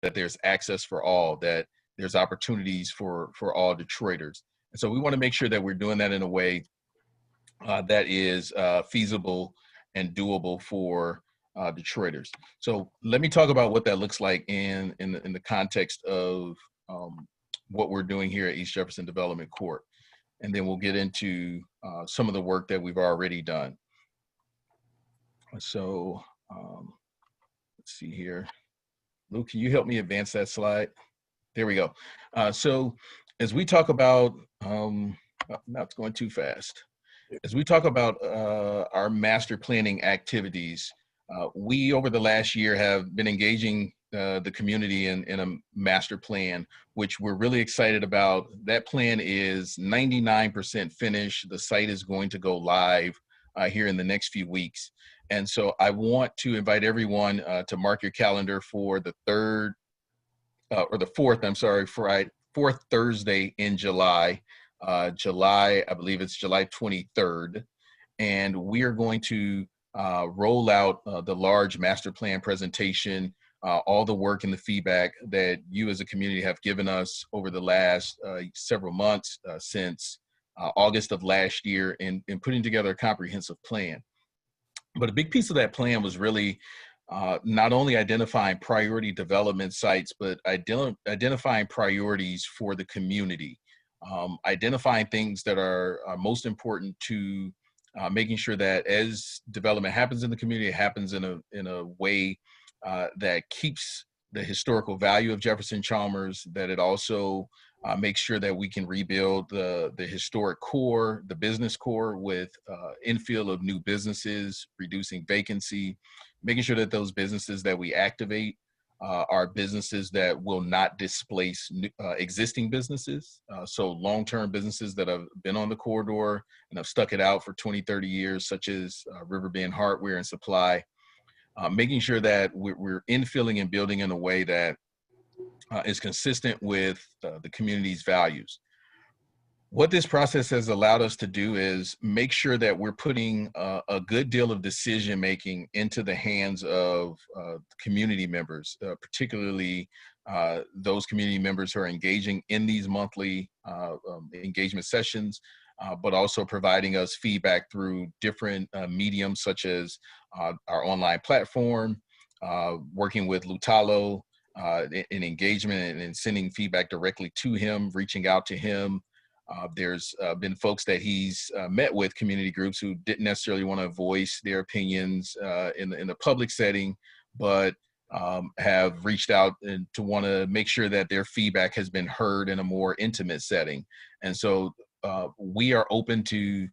that there's access for all, that there's opportunities for all Detroiters. And so we want to make sure that we're doing that in a way that is feasible and doable for Detroiters. So let me talk about what that looks like in the context of what we're doing here at East Jefferson Development Corp. And then we'll get into some of the work that we've already done. So let's see here. Luke, can you help me advance that slide? There we go. So as we talk about, now it's going too fast. As we talk about our master planning activities, we over the last year have been engaging the community in a master plan, which we're really excited about. That plan is 99% finished. The site is going to go live here in the next few weeks. And so I want to invite everyone to mark your calendar for the fourth Thursday in July. I believe it's July 23rd. And we are going to roll out the large master plan presentation, all the work and the feedback that you as a community have given us over the last several months since August of last year in putting together a comprehensive plan. But a big piece of that plan was really not only identifying priority development sites, but identifying priorities for the community, identifying things that are most important to making sure that as development happens in the community, it happens in a way that keeps the historical value of Jefferson-Chalmers, that it also makes sure that we can rebuild the historic core, the business core, with infill of new businesses, reducing vacancy, making sure that those businesses that we activate are businesses that will not displace existing businesses. So long-term businesses that have been on the corridor and have stuck it out for 20, 30 years, such as Riverbend Hardware and Supply, making sure that we're infilling and building in a way that is consistent with the community's values. What this process has allowed us to do is make sure that we're putting a good deal of decision making into the hands of community members, particularly those community members who are engaging in these monthly engagement sessions, but also providing us feedback through different mediums such as our online platform, working with Lutalo in engagement and sending feedback directly to him, reaching out to him. There's been folks that he's met with, community groups, who didn't necessarily want to voice their opinions in the public setting, but have reached out and to want to make sure that their feedback has been heard in a more intimate setting. And so we are open to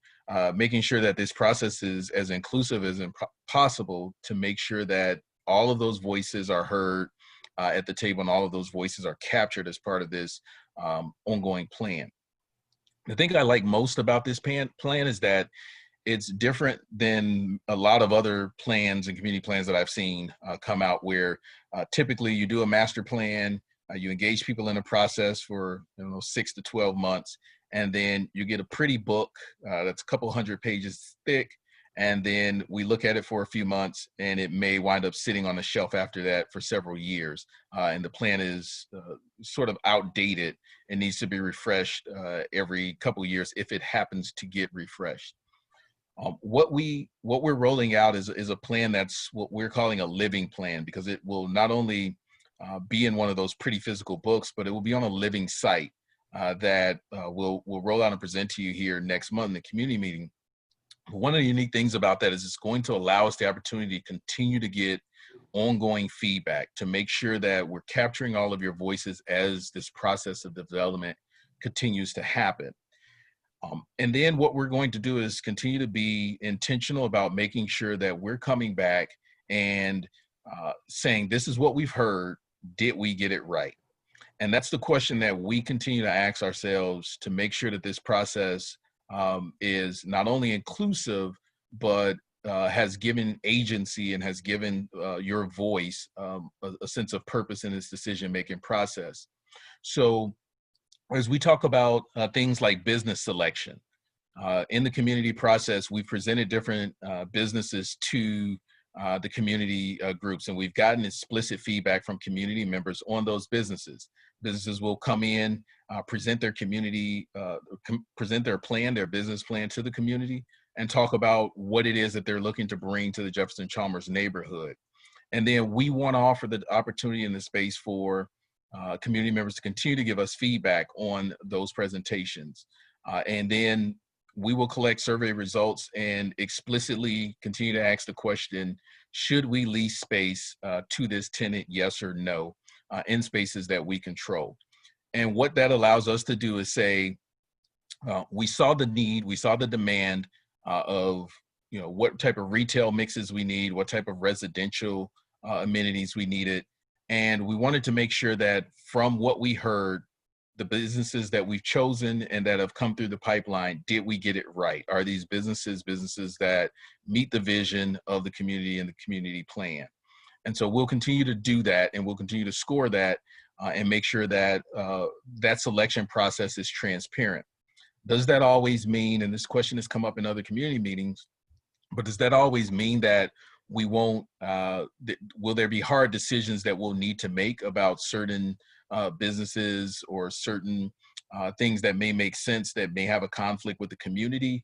making sure that this process is as inclusive as possible, to make sure that all of those voices are heard at the table and all of those voices are captured as part of this ongoing plan. The thing I like most about this plan is that it's different than a lot of other plans and community plans that I've seen come out, where typically you do a master plan, you engage people in a process for 6 to 12 months, and then you get a pretty book that's a couple hundred pages thick, and then we look at it for a few months, and it may wind up sitting on the shelf after that for several years, and the plan is sort of outdated and needs to be refreshed every couple years if it happens to get refreshed. What we're rolling out is a plan that's what we're calling a living plan, because it will not only be in one of those pretty physical books, but it will be on a living site that we'll roll out and present to you here next month in the community meeting. But one of the unique things about that is it's going to allow us the opportunity to continue to get ongoing feedback, to make sure that we're capturing all of your voices as this process of development continues to happen. And then what we're going to do is continue to be intentional about making sure that we're coming back and saying, this is what we've heard, did we get it right? And that's the question that we continue to ask ourselves, to make sure that this process is not only inclusive, but has given agency and has given your voice a sense of purpose in this decision-making process. So as we talk about things like business selection, in the community process, we presented different businesses to the community groups, and we've gotten explicit feedback from community members on those businesses. Businesses will come in, present their community, present their plan, their business plan to the community, and talk about what it is that they're looking to bring to the Jefferson-Chalmers neighborhood. And then we want to offer the opportunity in the space for community members to continue to give us feedback on those presentations. And then we will collect survey results and explicitly continue to ask the question, should we lease space to this tenant, yes or no, in spaces that we control? And what that allows us to do is say, we saw the need, we saw the demand of, you know, what type of retail mixes we need, what type of residential amenities we needed. And we wanted to make sure that from what we heard, the businesses that we've chosen and that have come through the pipeline, did we get it right? Are these businesses that meet the vision of the community and the community plan? And so we'll continue to do that, and we'll continue to score that and make sure that that selection process is transparent. Does that always mean, and this question has come up in other community meetings, but does that always mean that we won't, will there be hard decisions that we'll need to make about certain businesses or certain things that may make sense that may have a conflict with the community?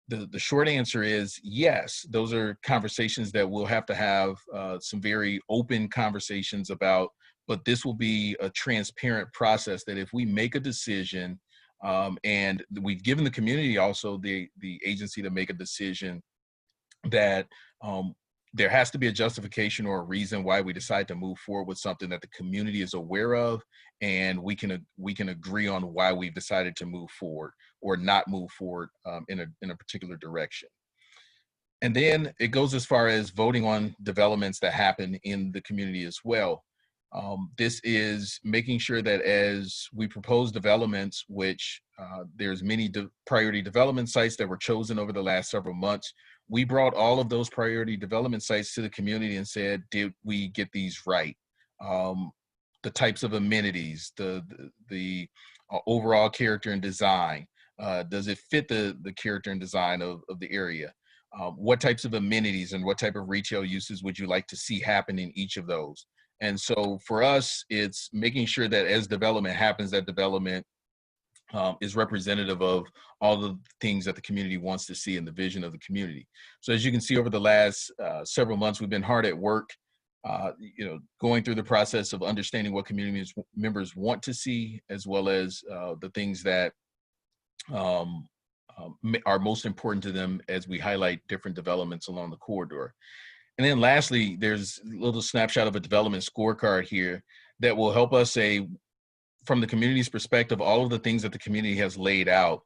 The short answer is yes. Those are conversations that we'll have to have some very open conversations about, but this will be a transparent process that if we make a decision and we've given the community also the agency to make a decision, that there has to be a justification or a reason why we decide to move forward with something that the community is aware of, and we can agree on why we've decided to move forward or not move forward in a particular direction. And then it goes as far as voting on developments that happen in the community as well. This is making sure that as we propose developments, which there's many priority development sites that were chosen over the last several months, we brought all of those priority development sites to the community and said, did we get these right? The types of amenities, the overall character and design, does it fit the character and design of the area? What types of amenities and what type of retail uses would you like to see happen in each of those? And so for us, it's making sure that as development happens, that development is representative of all the things that the community wants to see in the vision of the community. So as you can see, over the last several months, we've been hard at work, going through the process of understanding what community members want to see, as well as the things that are most important to them as we highlight different developments along the corridor. And then lastly, there's a little snapshot of a development scorecard here that will help us say, from the community's perspective, all of the things that the community has laid out,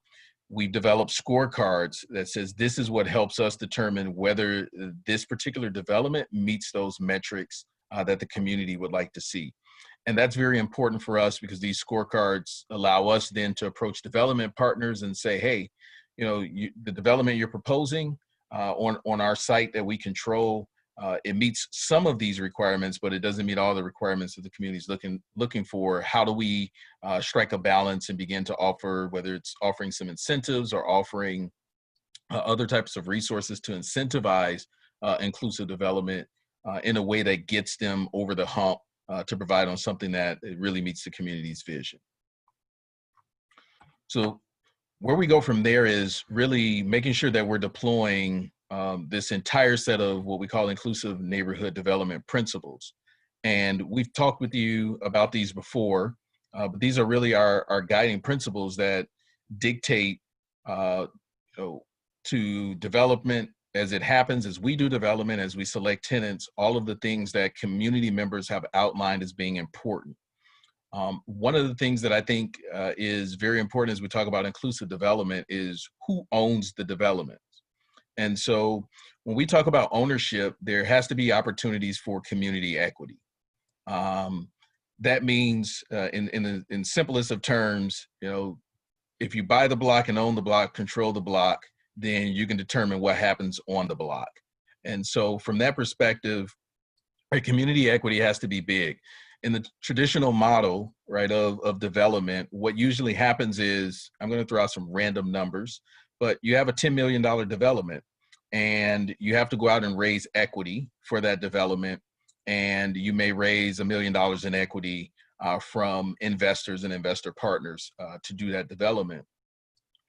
we've developed scorecards that says this is what helps us determine whether this particular development meets those metrics that the community would like to see. And that's very important for us because these scorecards allow us then to approach development partners and say, hey, the development you're proposing on our site that we control, it meets some of these requirements, but it doesn't meet all the requirements that the community is looking for. How do we strike a balance and begin to offer, whether it's offering some incentives or offering other types of resources to incentivize inclusive development in a way that gets them over the hump to provide on something that it really meets the community's vision. So where we go from there is really making sure that we're deploying this entire set of what we call inclusive neighborhood development principles. And we've talked with you about these before, but these are really our guiding principles that dictate to development as it happens, as we do development, as we select tenants, all of the things that community members have outlined as being important. One of the things that I think is very important as we talk about inclusive development is who owns the development. And so when we talk about ownership, there has to be opportunities for community equity. That means in simplest of terms, if you buy the block and own the block, control the block, then you can determine what happens on the block. And so from that perspective, community equity has to be big. In the traditional model, right, of development, what usually happens is, I'm going to throw out some random numbers, but you have a $10 million development. and you have to go out and raise equity for that development. And you may raise $1 million in equity from investors and investor partners to do that development.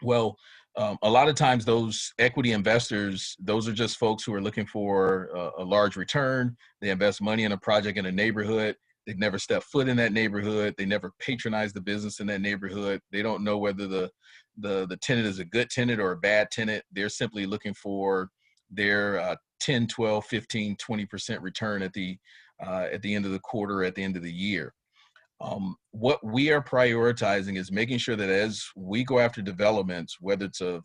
Well, a lot of times those equity investors, those are just folks who are looking for a large return. They invest money in a project in a neighborhood. They've never stepped foot in that neighborhood. They never patronize the business in that neighborhood. They don't know whether the tenant is a good tenant or a bad tenant. They're simply looking for their 10, 12, 15, 20% return at the end of the quarter, at the end of the year. What we are prioritizing is making sure that as we go after developments, whether it's a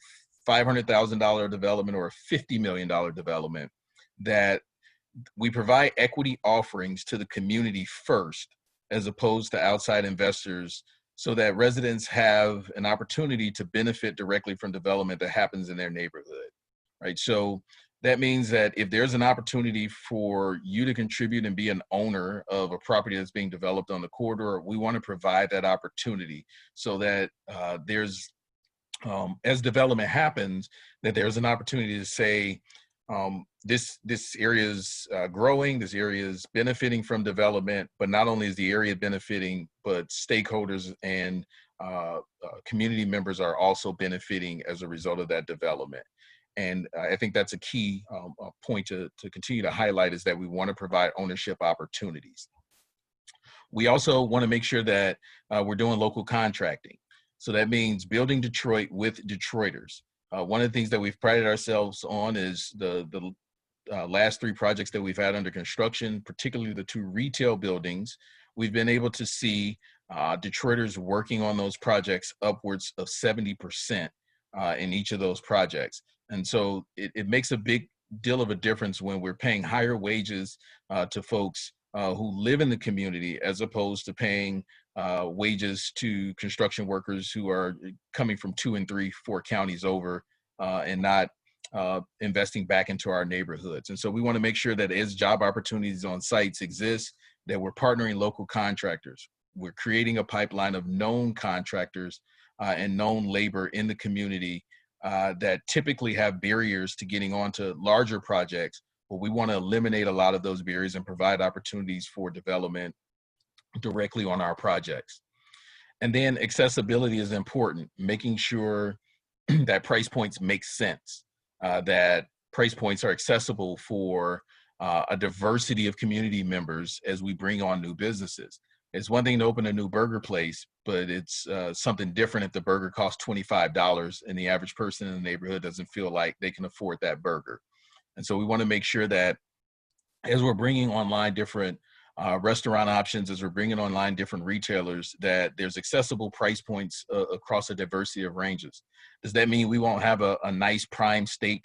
$500,000 development or a $50 million development, that we provide equity offerings to the community first, as opposed to outside investors, so that residents have an opportunity to benefit directly from development that happens in their neighborhood, right? So that means that if there's an opportunity for you to contribute and be an owner of a property that's being developed on the corridor, we want to provide that opportunity so that there's, as development happens, that there's an opportunity to say, this area is growing, this area is benefiting from development, but not only is the area benefiting, but stakeholders and community members are also benefiting as a result of that development. And I think that's a key point to continue to highlight, is that we want to provide ownership opportunities. We also want to make sure that we're doing local contracting. So that means building Detroit with Detroiters. One of the things that we've prided ourselves on is the last 3 projects that we've had under construction, particularly the 2 retail buildings. We've been able to see Detroiters working on those projects upwards of 70% in each of those projects. And so it makes a big deal of a difference when we're paying higher wages to folks who live in the community, as opposed to paying wages to construction workers who are coming from 2 and 3, 4 counties over and not investing back into our neighborhoods. And so we want to make sure that as job opportunities on sites exist, that we're partnering local contractors. We're creating a pipeline of known contractors and known labor in the community that typically have barriers to getting onto larger projects, but we want to eliminate a lot of those barriers and provide opportunities for development directly on our projects. And then accessibility is important, making sure that price points make sense, that price points are accessible for a diversity of community members as we bring on new businesses. It's one thing to open a new burger place, but it's something different if the burger costs $25 and the average person in the neighborhood doesn't feel like they can afford that burger. And so we want to make sure that as we're bringing online different restaurant options, as we're bringing online different retailers, that there's accessible price points across a diversity of ranges. Does that mean we won't have a nice prime steak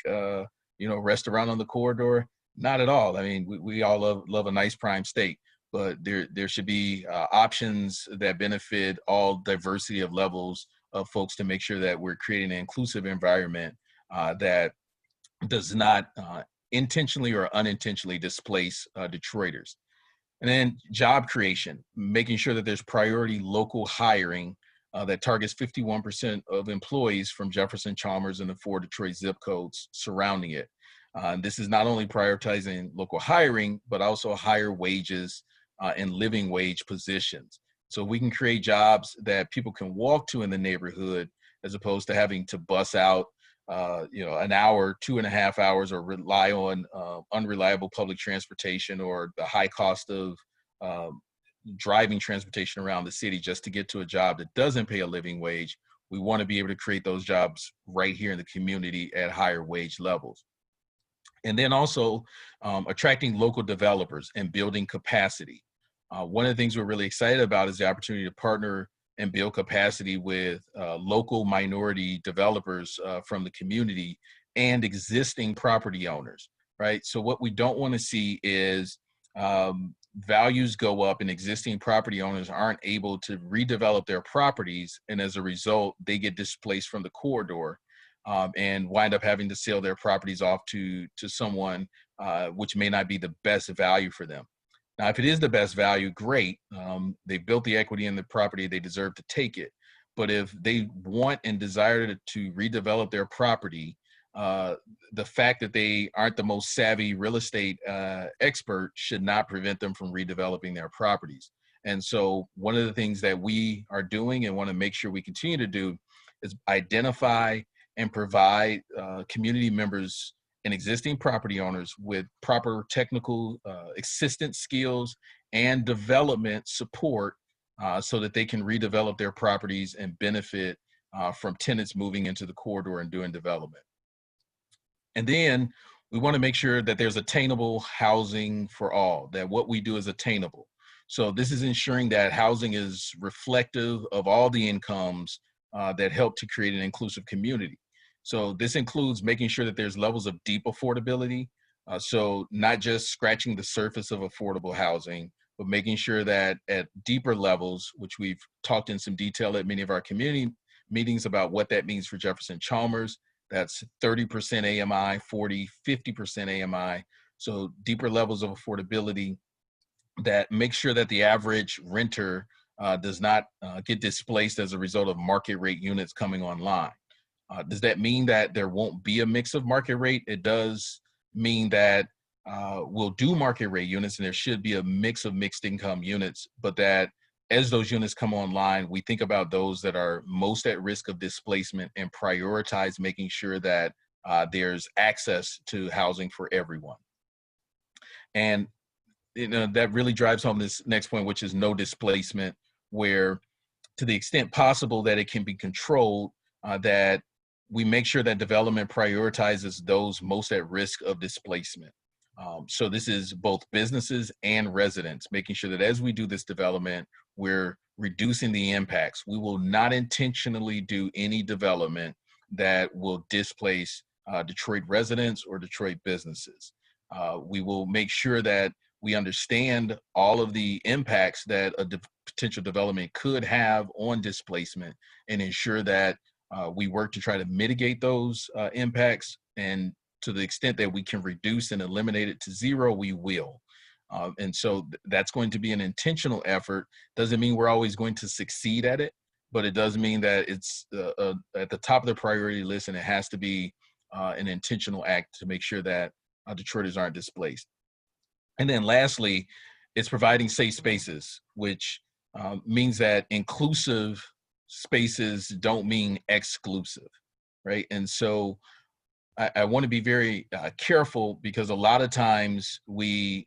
restaurant on the corridor? Not at all. I mean, we all love a nice prime steak, but there should be options that benefit all diversity of levels of folks, to make sure that we're creating an inclusive environment that does not intentionally or unintentionally displace Detroiters. And then job creation, making sure that there's priority local hiring that targets 51% of employees from Jefferson-Chalmers and the 4 Detroit zip codes surrounding it. This is not only prioritizing local hiring, but also higher wages and living wage positions. So we can create jobs that people can walk to in the neighborhood, as opposed to having to bus out an hour, 2.5 hours, or rely on unreliable public transportation, or the high cost of driving transportation around the city just to get to a job that doesn't pay a living wage. We want to be able to create those jobs right here in the community at higher wage levels. And then also attracting local developers and building capacity. One of the things we're really excited about is the opportunity to partner and build capacity with local minority developers from the community and existing property owners, right? So what we don't want to see is values go up and existing property owners aren't able to redevelop their properties, and as a result, they get displaced from the corridor and wind up having to sell their properties off to someone which may not be the best value for them. Now, if it is the best value, great. They built the equity in the property, they deserve to take it. But if they want and desire to redevelop their property, uh, the fact that they aren't the most savvy real estate expert should not prevent them from redeveloping their properties. And so one of the things that we are doing and want to make sure we continue to do is identify and provide community members and existing property owners with proper technical assistance skills and development support so that they can redevelop their properties and benefit from tenants moving into the corridor and doing development. And then we want to make sure that there's attainable housing for all, that what we do is attainable. So this is ensuring that housing is reflective of all the incomes that help to create an inclusive community. So this includes making sure that there's levels of deep affordability. So not just scratching the surface of affordable housing, but making sure that at deeper levels, which we've talked in some detail at many of our community meetings about what that means for Jefferson-Chalmers, that's 30% AMI, 40, 50% AMI. So deeper levels of affordability that make sure that the average renter does not get displaced as a result of market rate units coming online. Does that mean that there won't be a mix of market rate? It does mean that we'll do market rate units and there should be a mix of mixed income units, but that as those units come online, we think about those that are most at risk of displacement and prioritize making sure that there's access to housing for everyone. And that really drives home this next point, which is no displacement, where to the extent possible that it can be controlled, that we make sure that development prioritizes those most at risk of displacement. So this is both businesses and residents, making sure that as we do this development, we're reducing the impacts. We will not intentionally do any development that will displace Detroit residents or Detroit businesses. We will make sure that we understand all of the impacts that a potential development could have on displacement and ensure that we work to try to mitigate those impacts, and to the extent that we can reduce and eliminate it to zero, we will. And so that's going to be an intentional effort. Doesn't mean we're always going to succeed at it, but it does mean that it's at the top of the priority list, and it has to be an intentional act to make sure that Detroiters aren't displaced. And then lastly, it's providing safe spaces, which means that inclusive spaces don't mean exclusive, right? And so I want to be very careful, because a lot of times we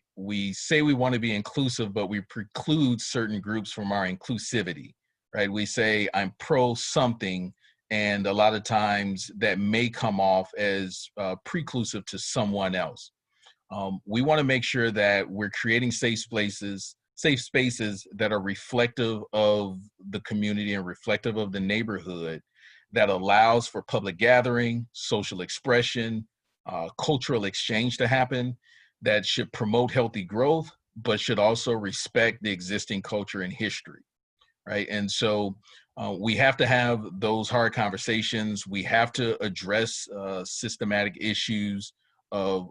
say we want to be inclusive, but we preclude certain groups from our inclusivity, right? We say I'm pro something, and a lot of times that may come off as preclusive to someone else. We want to make sure that we're creating safe spaces that are reflective of the community and reflective of the neighborhood, that allows for public gathering, social expression, cultural exchange to happen, that should promote healthy growth, but should also respect the existing culture and history, right? And so we have to have those hard conversations. We have to address systematic issues of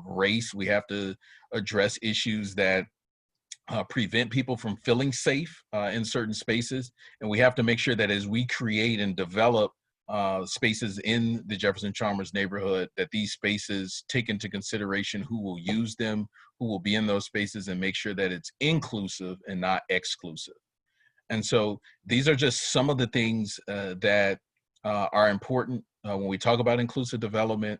race. We have to address issues that prevent people from feeling safe in certain spaces. And we have to make sure that as we create and develop spaces in the Jefferson-Chalmers neighborhood, that these spaces take into consideration who will use them, who will be in those spaces, and make sure that it's inclusive and not exclusive. And so these are just some of the things that are important when we talk about inclusive development.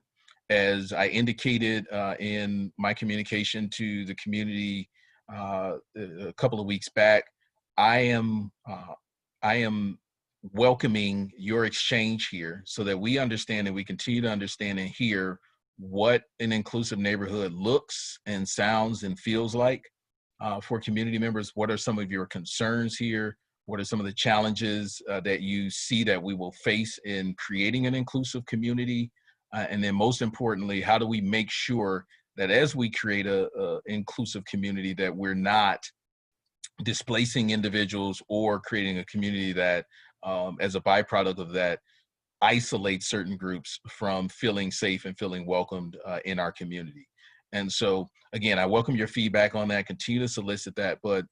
As I indicated in my communication to the community a couple of weeks back, I am welcoming your exchange here so that we understand and we continue to understand and hear what an inclusive neighborhood looks and sounds and feels like for community members. What are some of your concerns here? What are some of the challenges that you see that we will face in creating an inclusive community? And then most importantly, how do we make sure that as we create a inclusive community, that we're not displacing individuals or creating a community that, as a byproduct of that, isolates certain groups from feeling safe and feeling welcomed in our community. And so, again, I welcome your feedback on that. Continue to solicit that, but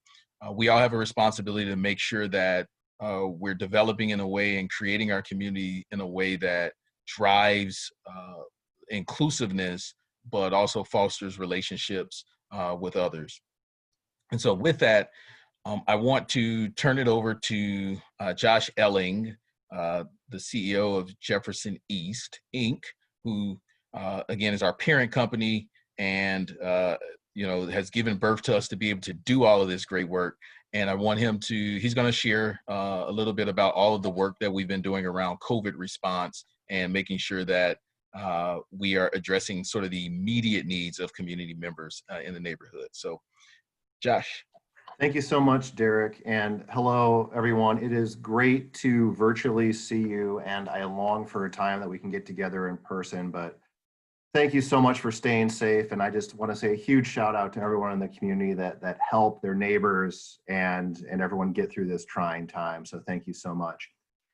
we all have a responsibility to make sure that we're developing in a way and creating our community in a way that drives inclusiveness, but also fosters relationships with others. And so with that, I want to turn it over to Josh Elling, the CEO of Jefferson East, Inc., who, again, is our parent company and, has given birth to us to be able to do all of this great work. And I want him to, he's going to share a little bit about all of the work that we've been doing around COVID response and making sure that we are addressing sort of the immediate needs of community members in the neighborhood. So, Josh. Thank you so much, Derek, and hello, everyone. It is great to virtually see you, and I long for a time that we can get together in person, but thank you so much for staying safe, and I just want to say a huge shout out to everyone in the community that helped their neighbors and everyone get through this trying time, so thank you so much.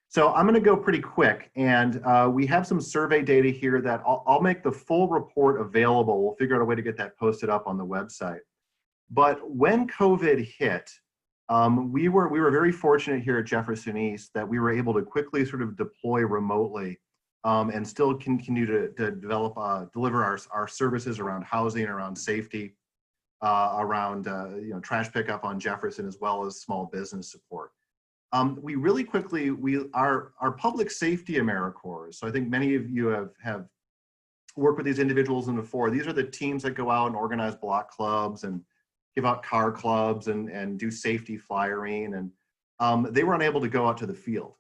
So I'm going to go pretty quick, and we have some survey data here that I'll make the full report available. We'll figure out a way to get that posted up on the website. But when COVID hit, we were very fortunate here at Jefferson East that we were able to quickly sort of deploy remotely and still continue to deliver our services around housing, around safety, around trash pickup on Jefferson, as well as small business support. We really quickly, our public safety AmeriCorps, so I think many of you have worked with these individuals before. These are the teams that go out and organize block clubs and give out car clubs and do safety flyering, and they were unable to go out to the field.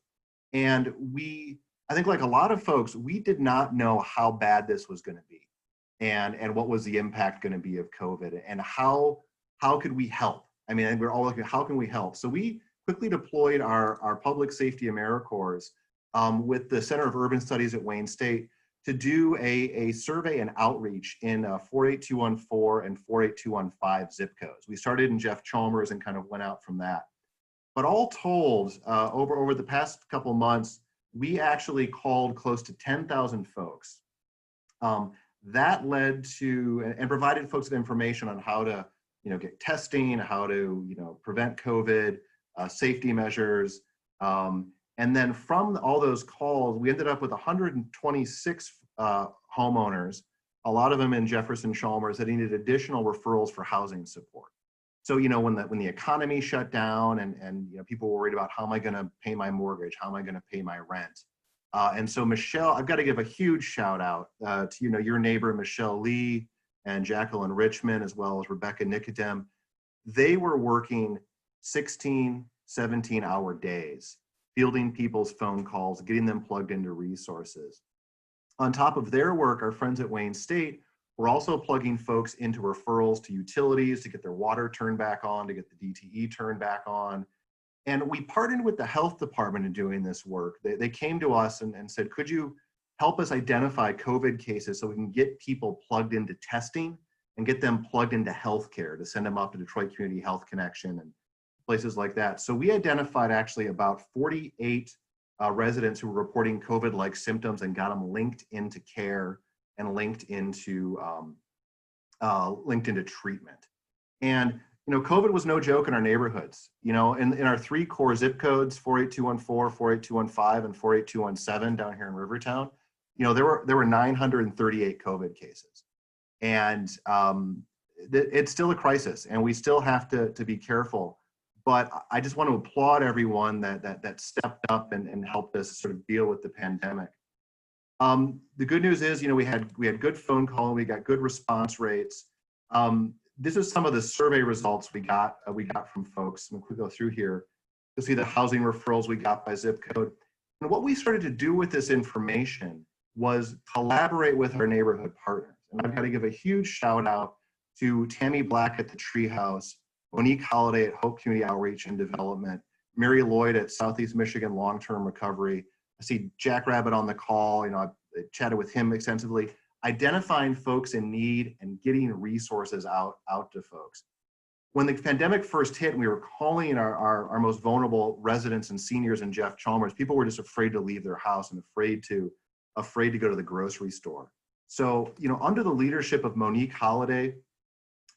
And I think like a lot of folks, we did not know how bad this was going to be and what was the impact going to be of COVID and how could we help? I mean, we're all looking at how can we help? So we quickly deployed our public safety AmeriCorps with the Center of Urban Studies at Wayne State to do a survey and outreach in 48214 and 48215 zip codes. We started in Jefferson-Chalmers and kind of went out from that. But all told, over the past couple months, we actually called close to 10,000 folks. That led to, and provided folks with information on how to get testing, how to prevent COVID, safety measures. And then from all those calls, we ended up with 126 homeowners, a lot of them in Jefferson-Chalmers, that needed additional referrals for housing support. So, when the economy shut down and people were worried about how am I going to pay my mortgage, how am I going to pay my rent? And so Michelle, I've got to give a huge shout out to your neighbor, Michelle Lee, and Jacqueline Richmond, as well as Rebecca Nicodem. They were working 16, 17-hour days, fielding people's phone calls, getting them plugged into resources. On top of their work, our friends at Wayne State were also plugging folks into referrals to utilities to get their water turned back on, to get the DTE turned back on. And we partnered with the health department in doing this work. They came to us and said, could you help us identify COVID cases so we can get people plugged into testing and get them plugged into healthcare to send them up to Detroit Community Health Connection and places like that. So we identified actually about 48 residents who were reporting COVID-like symptoms and got them linked into care and linked into treatment. And COVID was no joke in our neighborhoods. In our 3 core zip codes, 48214, 48215, and 48217 down here in Rivertown, there were 938 COVID cases, and it's still a crisis, and we still have to be careful. But I just want to applaud everyone that stepped up and helped us sort of deal with the pandemic. The good news is, we had good phone call, we got good response rates. This is some of the survey results we got from folks. And we'll go through here. You'll see the housing referrals we got by zip code. And what we started to do with this information was collaborate with our neighborhood partners. And I've got to give a huge shout out to Tammy Black at the Treehouse, Monique Holliday at Hope Community Outreach and Development, Mary Lloyd at Southeast Michigan Long-Term Recovery. I see Jack Rabbit on the call. I chatted with him extensively, identifying folks in need and getting resources out to folks. When the pandemic first hit and we were calling our most vulnerable residents and seniors in Jefferson-Chalmers, people were just afraid to leave their house and afraid to go to the grocery store. So, under the leadership of Monique Holliday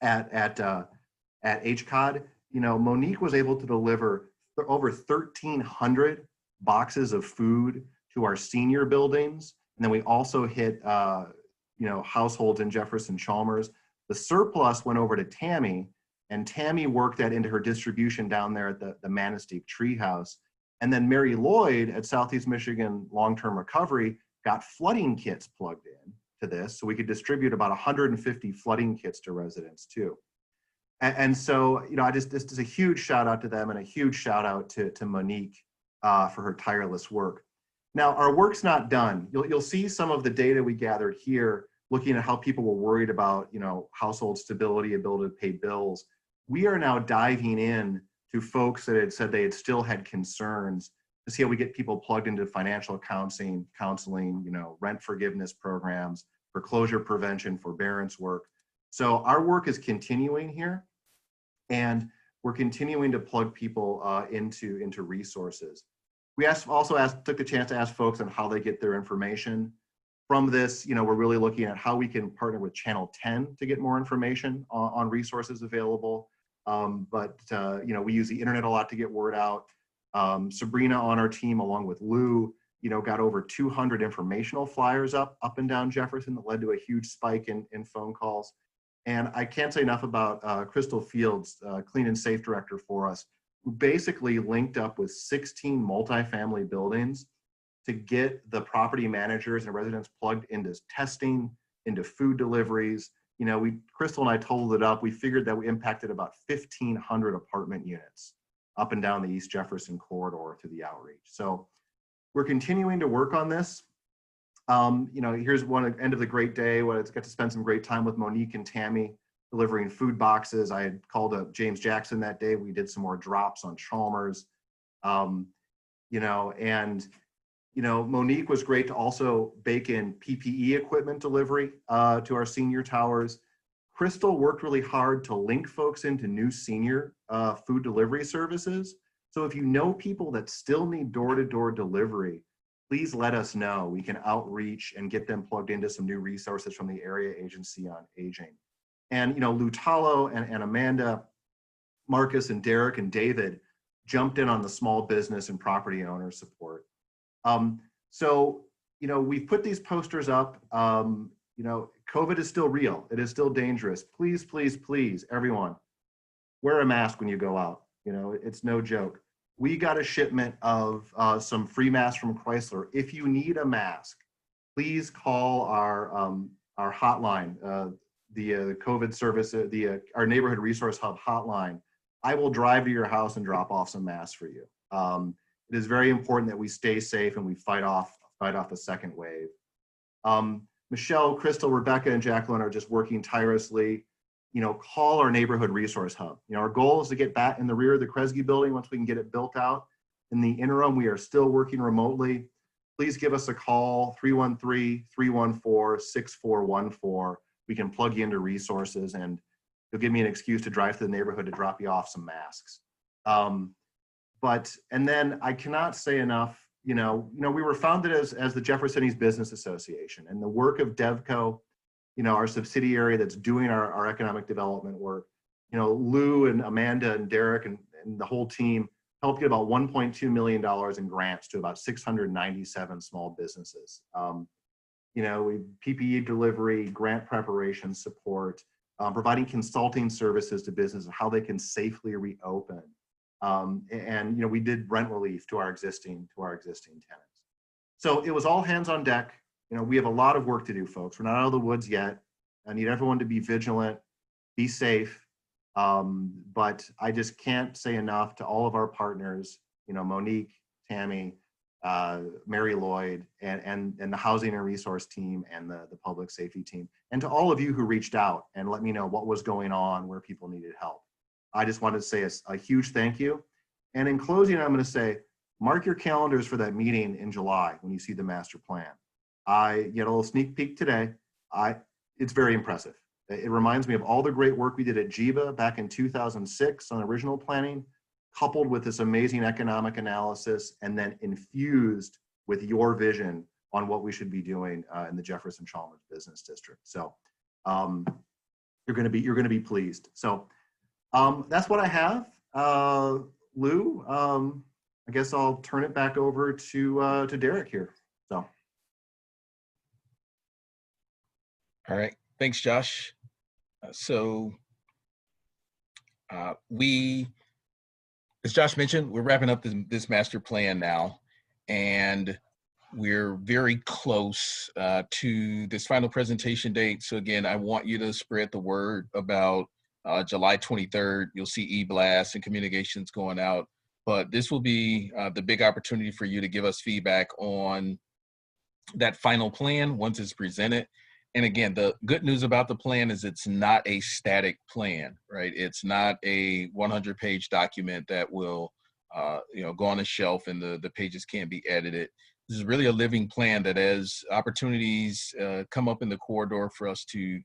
at HCOD, Monique was able to deliver over 1,300 boxes of food to our senior buildings And then we also hit, households in Jefferson-Chalmers. The surplus went over to Tammy, and Tammy worked that into her distribution down there at the Manistee Treehouse. And then Mary Lloyd at Southeast Michigan Long-Term Recovery got flooding kits plugged in to this, so we could distribute about 150 flooding kits to residents too. And so, this is a huge shout out to them, and a huge shout out to Monique for her tireless work. Now, our work's not done. You'll see some of the data we gathered here, looking at how people were worried about, household stability, ability to pay bills. We are now diving in to folks that had said they had still had concerns, to see how we get people plugged into financial counseling, rent forgiveness programs, foreclosure prevention, forbearance work. So our work is continuing here, and we're continuing to plug people into resources. We took the chance to ask folks on how they get their information. From this, we're really looking at how we can partner with Channel 10 to get more information on resources available. We use the internet a lot to get word out. Sabrina on our team, along with Lou, got over 200 informational flyers up and down Jefferson that led to a huge spike in phone calls. And I can't say enough about Crystal Fields, Clean and Safe Director for us, who basically linked up with 16 multifamily buildings to get the property managers and residents plugged into testing, into food deliveries. Crystal and I totaled it up. We figured that we impacted about 1,500 apartment units up and down the East Jefferson corridor through the outreach. So we're continuing to work on this. Here's one end of the great day where I got to spend some great time with Monique and Tammy delivering food boxes. I had called up James Jackson that day. We did some more drops on Chalmers. Monique was great to also bake in PPE equipment delivery to our senior towers. Crystal worked really hard to link folks into new senior food delivery services. So if you know people that still need door-to-door delivery, please let us know. We can outreach and get them plugged into some new resources from the Area Agency on Aging. And Lou Tallow and Amanda, Marcus and Derek and David jumped in on the small business and property owner support. We've put these posters up. COVID is still real. It is still dangerous. Please, please, please, everyone, wear a mask when you go out. It's no joke. We got a shipment of some free masks from Chrysler. If you need a mask, please call our hotline, the COVID service, our neighborhood resource hub hotline. I will drive to your house and drop off some masks for you. It is very important that we stay safe and we fight off the second wave. Michelle, Crystal, Rebecca, and Jacqueline are just working tirelessly. Call our neighborhood resource hub. Our goal is to get back in the rear of the Kresge building once we can get it built out. In the interim, we are still working remotely. Please give us a call, 313-314-6414. We can plug you into resources, and you'll give me an excuse to drive to the neighborhood to drop you off some masks. And then I cannot say enough, we were founded as the Jefferson Business Association, and the work of DevCo, our subsidiary that's doing our economic development work, Lou and Amanda and Derek and the whole team helped get about $1.2 million in grants to about 697 small businesses. PPE delivery, grant preparation support, providing consulting services to businesses, how they can safely reopen. We did rent relief to our existing tenants. So it was all hands on deck. We have a lot of work to do, folks. We're not out of the woods yet. I need everyone to be vigilant, be safe. But I just can't say enough to all of our partners, Monique, Tammy, Mary Lloyd, and the housing and resource team and the public safety team, and to all of you who reached out and let me know what was going on, where people needed help. I just wanted to say a huge thank you. And in closing, I'm going to say, mark your calendars for that meeting in July when you see the master plan. I get a little sneak peek today. It's very impressive. It reminds me of all the great work we did at JEBA back in 2006 on original planning, coupled with this amazing economic analysis, and then infused with your vision on what we should be doing in the Jefferson-Chalmers Business District. So you're going to be pleased. So that's what I have. Lou, I guess I'll turn it back over to Derek here. So. All right. Thanks, Josh. So we, as Josh mentioned, we're wrapping up this master plan now, and we're very close to this final presentation date. So again, I want you to spread the word about July 23rd. You'll see e-blasts and communications going out, but this will be the big opportunity for you to give us feedback on that final plan once it's presented. And again, the good news about the plan is it's not a static plan, right? It's not a 100-page document that will, go on a shelf and the pages can't be edited. This is really a living plan that as opportunities come up in the corridor for us to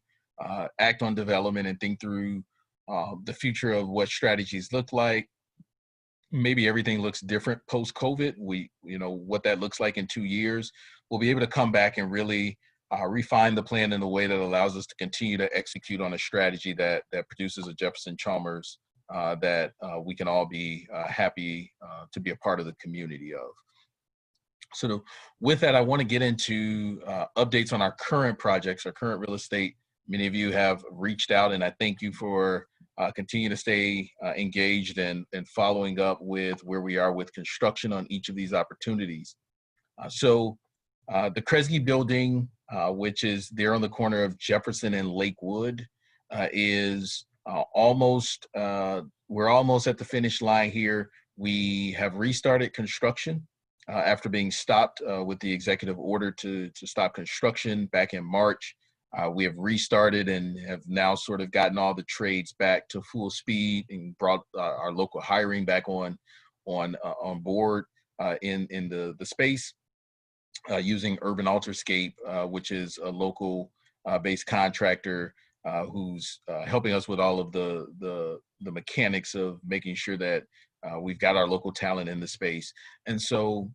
act on development and think through the future of what strategies look like. Maybe everything looks different post-COVID. What that looks like in 2 years, we'll be able to come back and really refine the plan in a way that allows us to continue to execute on a strategy that produces a Jefferson-Chalmers that we can all be happy to be a part of the community of. So with that, I want to get into updates on our current projects, our current real estate. Many of you have reached out, and I thank you for continue to stay engaged and following up with where we are with construction on each of these opportunities. So the Kresge building, which is there on the corner of Jefferson and Lakewood, is almost, we're almost at the finish line here. We have restarted construction after being stopped with the executive order to stop construction back in March. We have restarted and have now sort of gotten all the trades back to full speed and brought our local hiring back on board in the space using Urban Alterscape, which is a local based contractor who's helping us with all of the mechanics of making sure that we've got our local talent in the space. And so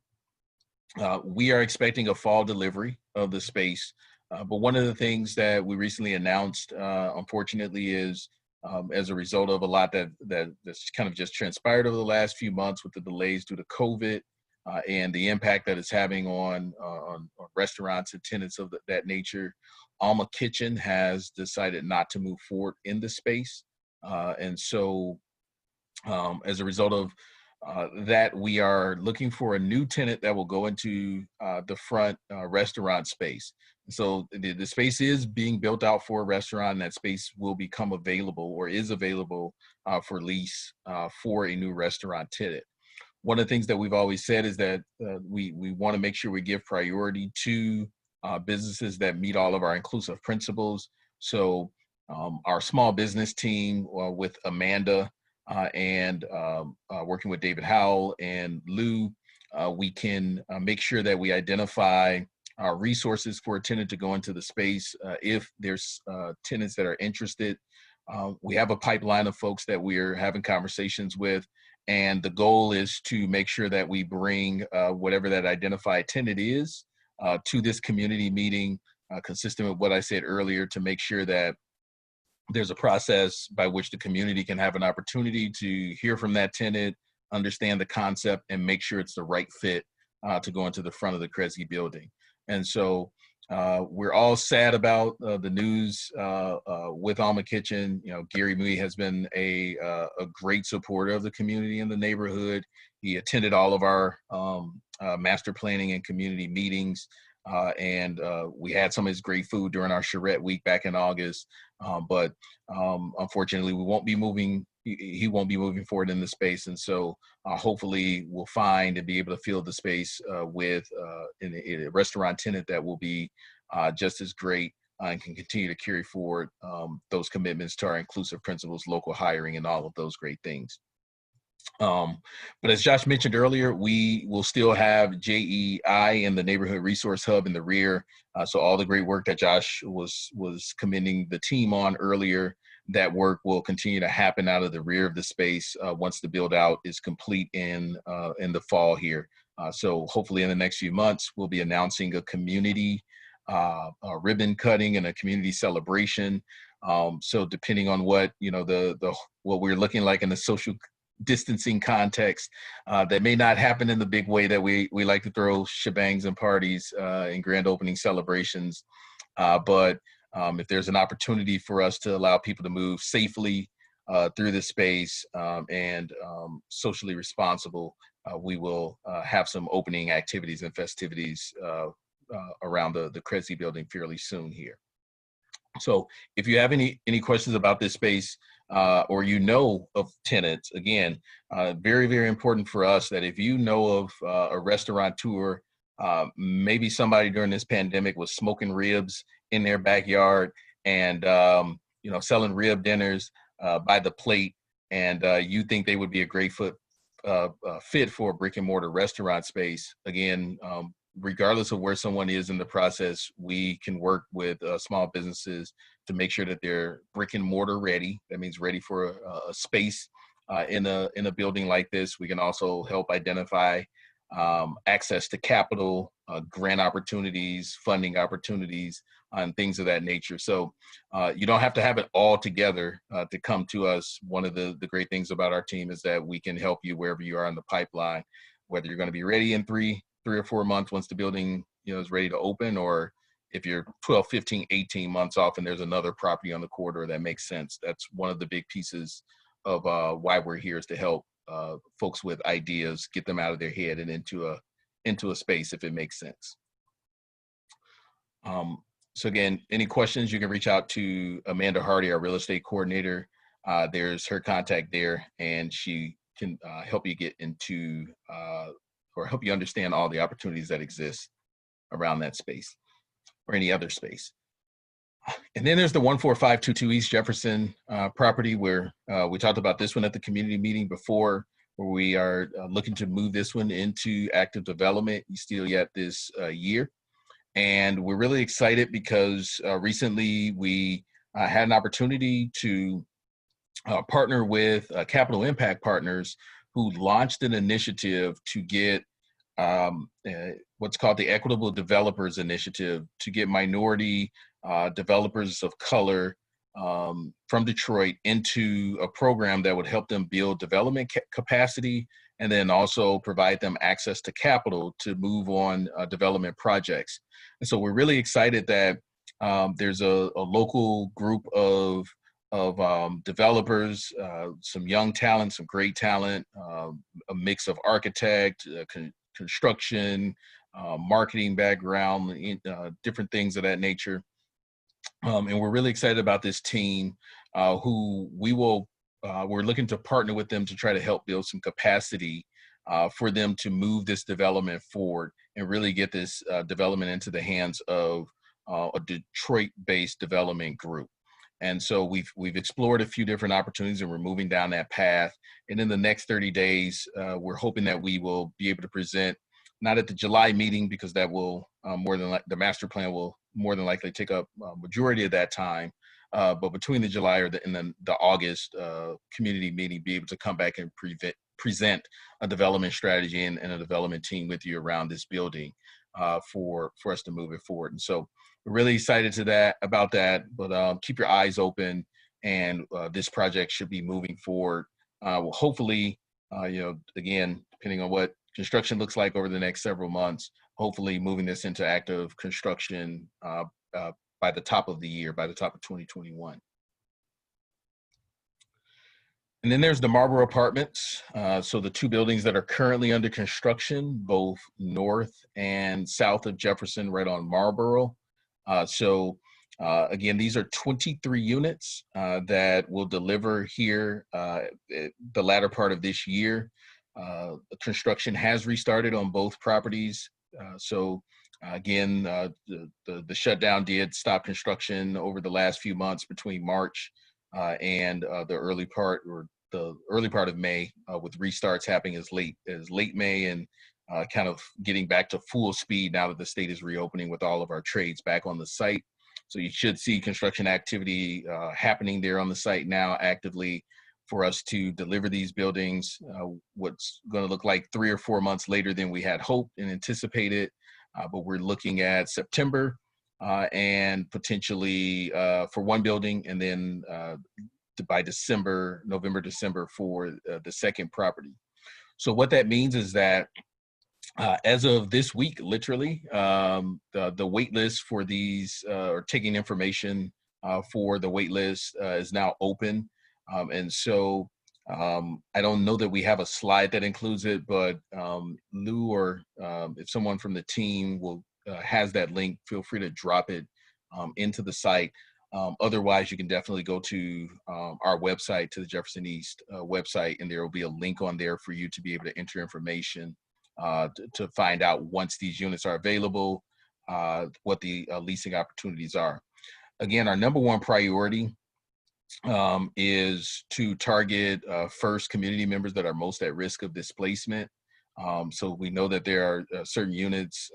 we are expecting a fall delivery of the space. But one of the things that we recently announced, unfortunately, is as a result of a lot that's kind of just transpired over the last few months with the delays due to COVID and the impact that it's having on restaurants and tenants of that nature, Alma Kitchen has decided not to move forward in the space. And so as a result of that, we are looking for a new tenant that will go into the front restaurant space. So the space is being built out for a restaurant, and that space will become available or is available for lease for a new restaurant tenant. One of the things that we've always said is that we want to make sure we give priority to businesses that meet all of our inclusive principles. So our small business team with Amanda and working with David Howell and Lou, we can make sure that we identify resources for a tenant to go into the space if there's tenants that are interested. We have a pipeline of folks that we're having conversations with, and the goal is to make sure that we bring whatever that identified tenant is to this community meeting, consistent with what I said earlier, to make sure that there's a process by which the community can have an opportunity to hear from that tenant, understand the concept, and make sure it's the right fit to go into the front of the Kresge building. And so we're all sad about the news with Alma Kitchen. Gary Mui has been a great supporter of the community in the neighborhood. He attended all of our master planning and community meetings. And we had some of his great food during our charrette week back in August. But unfortunately, we won't be moving. He won't be moving forward in the space. And so hopefully we'll find and be able to fill the space with a restaurant tenant that will be just as great and can continue to carry forward those commitments to our inclusive principles, local hiring, and all of those great things. But as Josh mentioned earlier, we will still have JEI and the Neighborhood Resource Hub in the rear. So all the great work that Josh was commending the team on earlier, that work will continue to happen out of the rear of the space once the build out is complete in the fall here. So hopefully in the next few months, we'll be announcing a community ribbon cutting and a community celebration. So depending on what, what we're looking like in the social distancing context, that may not happen in the big way that we like to throw shebangs and parties and grand opening celebrations. But If there's an opportunity for us to allow people to move safely through this space and socially responsible, we will have some opening activities and festivities around the Kresge building fairly soon here. So if you have any questions about this space or you know of tenants, again, very, very important for us that if you know of a restaurateur, maybe somebody during this pandemic was smoking ribs in their backyard and you know, selling rib dinners by the plate, and you think they would be a great fit for a brick and mortar restaurant space, again, regardless of where someone is in the process, we can work with small businesses to make sure that they're brick and mortar ready. That means ready for a space in a building like this. We can also help identify access to capital, grant opportunities, funding opportunities, and things of that nature. So you don't have to have it all together to come to us. One of the great things about our team is that we can help you wherever you are in the pipeline, whether you're going to be ready in three or 4 months once the building, you know, is ready to open, or if you're 12, 15, 18 months off and there's another property on the corridor that makes sense. That's one of the big pieces of why we're here, is to help folks with ideas, get them out of their head and into a space if it makes sense. So again, any questions, you can reach out to Amanda Hardy, our real estate coordinator. There's her contact there, and she can help you get into or help you understand all the opportunities that exist around that space or any other space. And then there's the 14522 East Jefferson property, where we talked about this one at the community meeting before, where we are looking to move this one into active development still yet this year. And we're really excited because recently we had an opportunity to partner with Capital Impact Partners, who launched an initiative to get what's called the Equitable Developers Initiative, to get minority developers of color from Detroit into a program that would help them build development capacity, and then also provide them access to capital to move on development projects. And so we're really excited that there's a local group of developers, some young talent, some great talent, a mix of architect, construction, marketing background, different things of that nature. And we're really excited about this team who we're looking to partner with them to try to help build some capacity for them to move this development forward and really get this development into the hands of a Detroit-based development group. And so we've explored a few different opportunities, and we're moving down that path. And in the next 30 days, we're hoping that we will be able to present, not at the July meeting, because that will the master plan will more than likely take up a majority of that time, but between the July and then the August community meeting, be able to come back and present a development strategy and a development team with you around this building for us to move it forward. And so we're really excited about that, but keep your eyes open, and this project should be moving forward. Well, hopefully, again, depending on what construction looks like over the next several months, hopefully moving this into active construction by the top of the year, by the top of 2021. And then there's the Marlborough Apartments. So the two buildings that are currently under construction, both north and south of Jefferson, right on Marlborough. Again, these are 23 units that will deliver here the latter part of this year. Construction has restarted on both properties. Again, the shutdown did stop construction over the last few months between March and the early part of May, with restarts happening as late May, and kind of getting back to full speed now that the state is reopening with all of our trades back on the site. So you should see construction activity happening there on the site now actively for us to deliver these buildings, what's going to look like 3 or 4 months later than we had hoped and anticipated. But we're looking at September and potentially for one building, and then by November, December for the second property. So what that means is that As of this week, literally, the wait list for these or taking information for the wait list is now open. And so I don't know that we have a slide that includes it, but Lou or if someone from the team will has that link, feel free to drop it into the site. Otherwise, you can definitely go to our website, to the Jefferson East website, and there will be a link on there for you to be able to enter information to find out once these units are available, what the leasing opportunities are. Again, our number one priority is to target first community members that are most at risk of displacement. So we know that there are certain units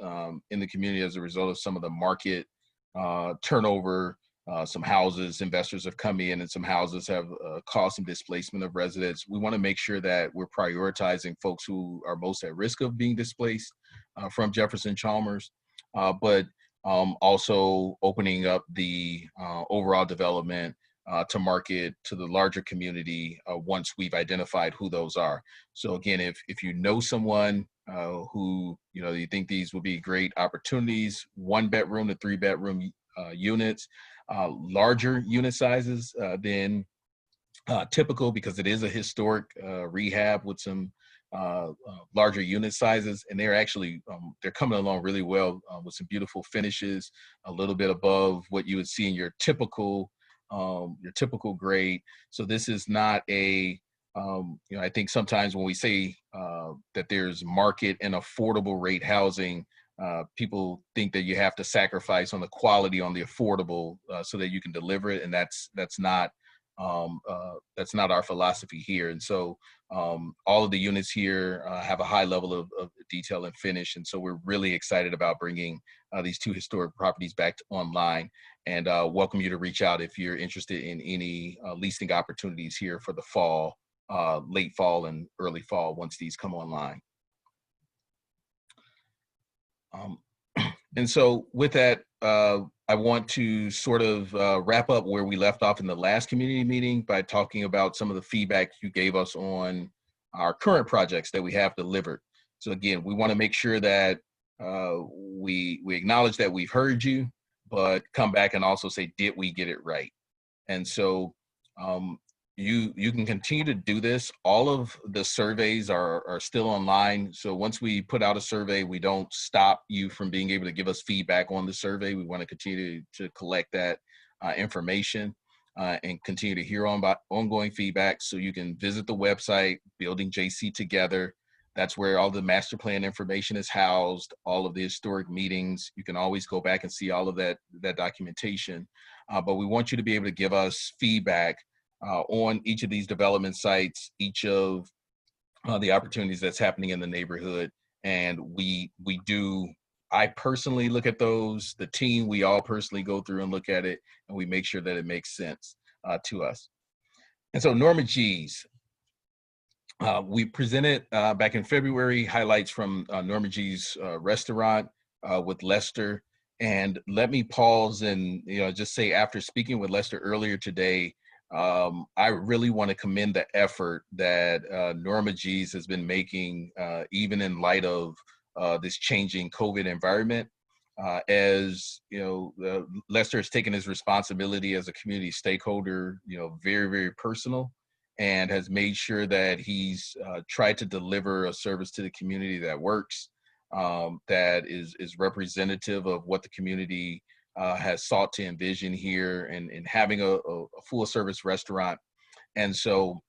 in the community as a result of some of the market turnover. Some houses, investors have come in and some houses have caused some displacement of residents. We want to make sure that we're prioritizing folks who are most at risk of being displaced from Jefferson-Chalmers, but also opening up the overall development to market to the larger community once we've identified who those are. So again, if you know someone who you think these would be great opportunities, 1-bedroom to 3-bedroom units, larger unit sizes than typical, because it is a historic rehab with some larger unit sizes, and they're actually they're coming along really well with some beautiful finishes, a little bit above what you would see in your typical grade. So this is not a I think sometimes when we say that there's market and affordable rate housing, people think that you have to sacrifice on the quality on the affordable so that you can deliver it, and that's not our philosophy here. And so all of the units here have a high level of detail and finish, and so we're really excited about bringing these 2 historic properties back online, and welcome you to reach out if you're interested in any leasing opportunities here for the fall, late fall and early fall, once these come online. And so with that, I want to sort of wrap up where we left off in the last community meeting by talking about some of the feedback you gave us on our current projects that we have delivered. So again, we want to make sure that we acknowledge that we've heard you, but come back and also say, did we get it right? And so you can continue to do this. All of the surveys are still online. So once we put out a survey, we don't stop you from being able to give us feedback on the survey. We want to continue to collect that information and continue to hear ongoing feedback. So you can visit the website, Building JC Together. That's where all the master plan information is housed, all of the historic meetings. You can always go back and see all of that documentation. But we want you to be able to give us feedback on each of these development sites, each of the opportunities that's happening in the neighborhood. And I personally look at those, the team, we all personally go through and look at it, and we make sure that it makes sense to us. And so Norma G's, we presented back in February highlights from Norma G's restaurant with Lester. And let me pause and just say, after speaking with Lester earlier today, I really want to commend the effort that Norma G's has been making, even in light of this changing COVID environment. As Lester has taken his responsibility as a community stakeholder, very, very personal, and has made sure that he's tried to deliver a service to the community that works, that is representative of what the community has sought to envision here, and having a full service restaurant. And so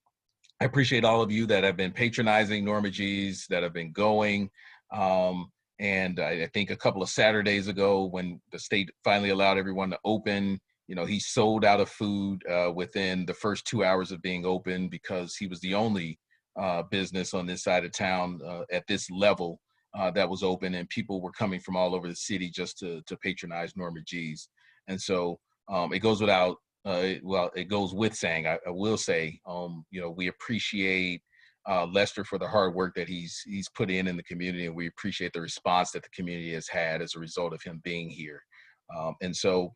I appreciate all of you that have been patronizing Norma G's, that have been going. And I think a couple of Saturdays ago, when the state finally allowed everyone to open, he sold out of food within the first 2 hours of being open, because he was the only business on this side of town at this level that was open, and people were coming from all over the city just to patronize Norma G's. And so it goes without, it goes with saying, I will say, we appreciate Lester for the hard work that he's put in the community, and we appreciate the response that the community has had as a result of him being here. And so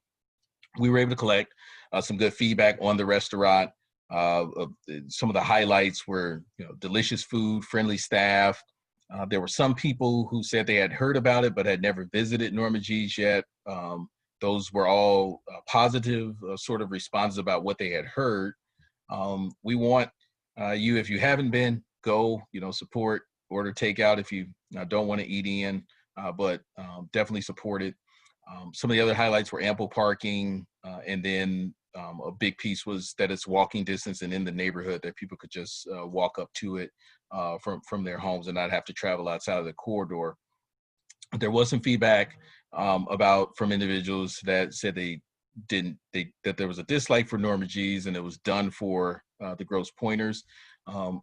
we were able to collect some good feedback on the restaurant. Some of the highlights were, delicious food, friendly staff, There were some people who said they had heard about it but had never visited Norma G's yet. Those were all positive sort of responses about what they had heard. We want you, if you haven't been, go, support, order takeout if you don't want to eat in, but definitely support it. Some of the other highlights were ample parking, and then a big piece was that it's walking distance and in the neighborhood, that people could just walk up to it from their homes and not have to travel outside of the corridor. There was some feedback from individuals that said that there was a dislike for Norma G's and it was done for the Grosse Pointers.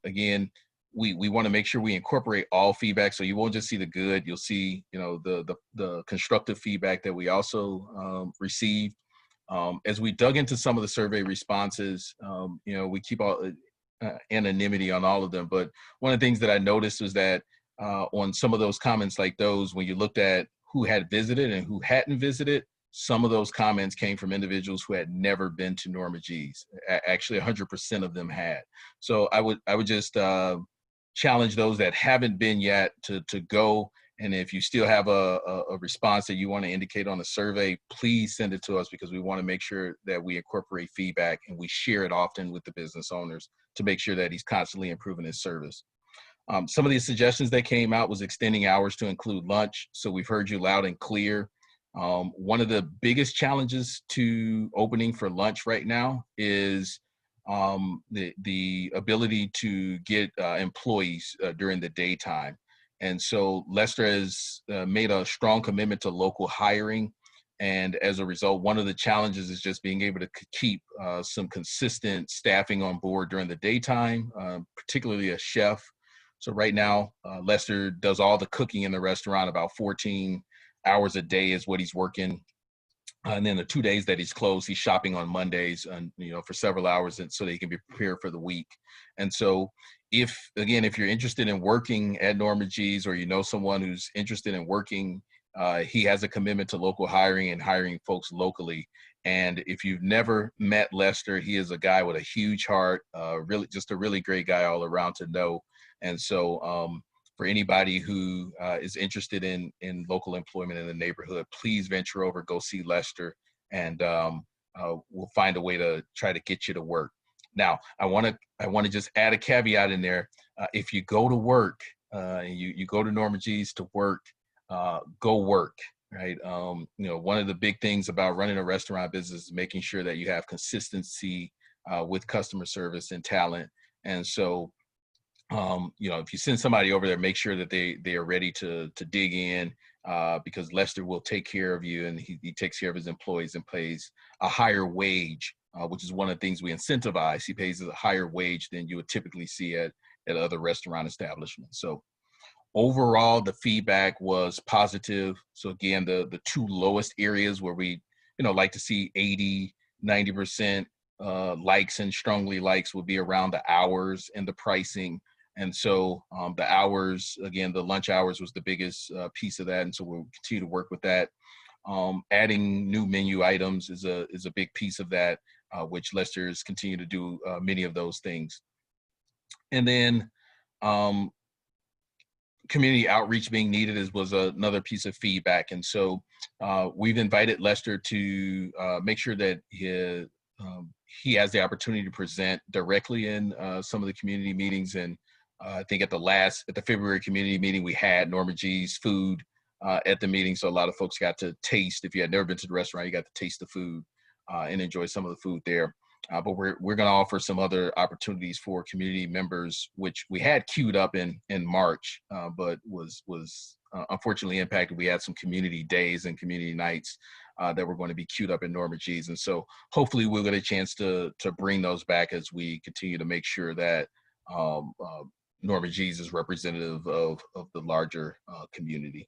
Again, we want to make sure we incorporate all feedback, so you won't just see the good, you'll see the constructive feedback that we also received. As we dug into some of the survey responses, we keep all anonymity on all of them, but one of the things that I noticed was that on some of those comments like those, when you looked at who had visited and who hadn't visited, some of those comments came from individuals who had never been to Norma G's. Actually, 100% of them had. So I would just challenge those that haven't been yet to go. And if you still have a response that you want to indicate on the survey, please send it to us, because we want to make sure that we incorporate feedback and we share it often with the business owners to make sure that he's constantly improving his service. Some of the suggestions that came out was extending hours to include lunch. So we've heard you loud and clear. One of the biggest challenges to opening for lunch right now is the ability to get employees during the daytime. And so Lester has made a strong commitment to local hiring. And as a result, one of the challenges is just being able to keep some consistent staffing on board during the daytime, particularly a chef. So right now, Lester does all the cooking in the restaurant. About 14 hours a day is what he's working. And then the 2 days that he's closed, he's shopping on Mondays, and for several hours, and so they can be prepared for the week. And so if you're interested in working at Norma G's, or you know someone who's interested in working, he has a commitment to local hiring and hiring folks locally. And if you've never met Lester, he is a guy with a huge heart, really just a really great guy all around to know. And so for anybody who is interested in local employment in the neighborhood, please venture over, go see Lester, and we'll find a way to try to get you to work. Now, I want to just add a caveat in there. If you go to work, you go to Norma G's to work, go work, right? One of the big things about running a restaurant business is making sure that you have consistency with customer service and talent. And so if you send somebody over there, make sure that they are ready to dig in, because Lester will take care of you, and he takes care of his employees and pays a higher wage, which is one of the things we incentivize. He pays a higher wage than you would typically see at other restaurant establishments. So overall, the feedback was positive. So again, the two lowest areas where we like to see 80, 90% likes and strongly likes would be around the hours and the pricing. And so the hours, again, the lunch hours was the biggest piece of that. And so we'll continue to work with that. Adding new menu items is a big piece of that, which Lester's continue to do many of those things. And then community outreach being needed was another piece of feedback. And so we've invited Lester to make sure that he has the opportunity to present directly in some of the community meetings. And I think at the February community meeting, we had Norma G's food at the meeting. So a lot of folks got to taste. If you had never been to the restaurant, you got to taste the food and enjoy some of the food there. But we're going to offer some other opportunities for community members, which we had queued up in March, but was unfortunately impacted. We had some community days and community nights that were going to be queued up in Norma G's. And so hopefully we'll get a chance to bring those back as we continue to make sure that Norma G's is representative of the larger community.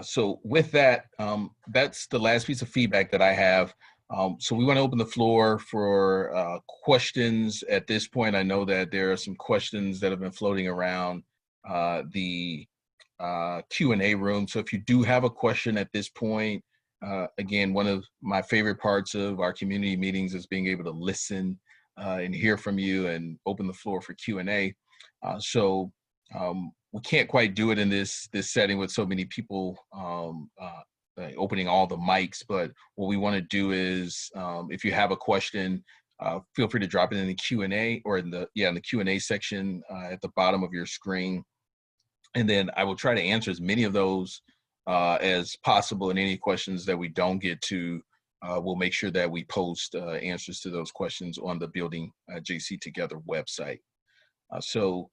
So with that, that's the last piece of feedback that I have. So we want to open the floor for questions at this point. I know that there are some questions that have been floating around the Q&A room. So if you do have a question at this point, again, one of my favorite parts of our community meetings is being able to listen and hear from you and open the floor for Q&A. We can't quite do it in this setting with so many people opening all the mics, but what we want to do is, if you have a question, feel free to drop it in the Q&A or in the Q&A section at the bottom of your screen. And then I will try to answer as many of those as possible, and any questions that we don't get to, we'll make sure that we post answers to those questions on the Building JC Together website. So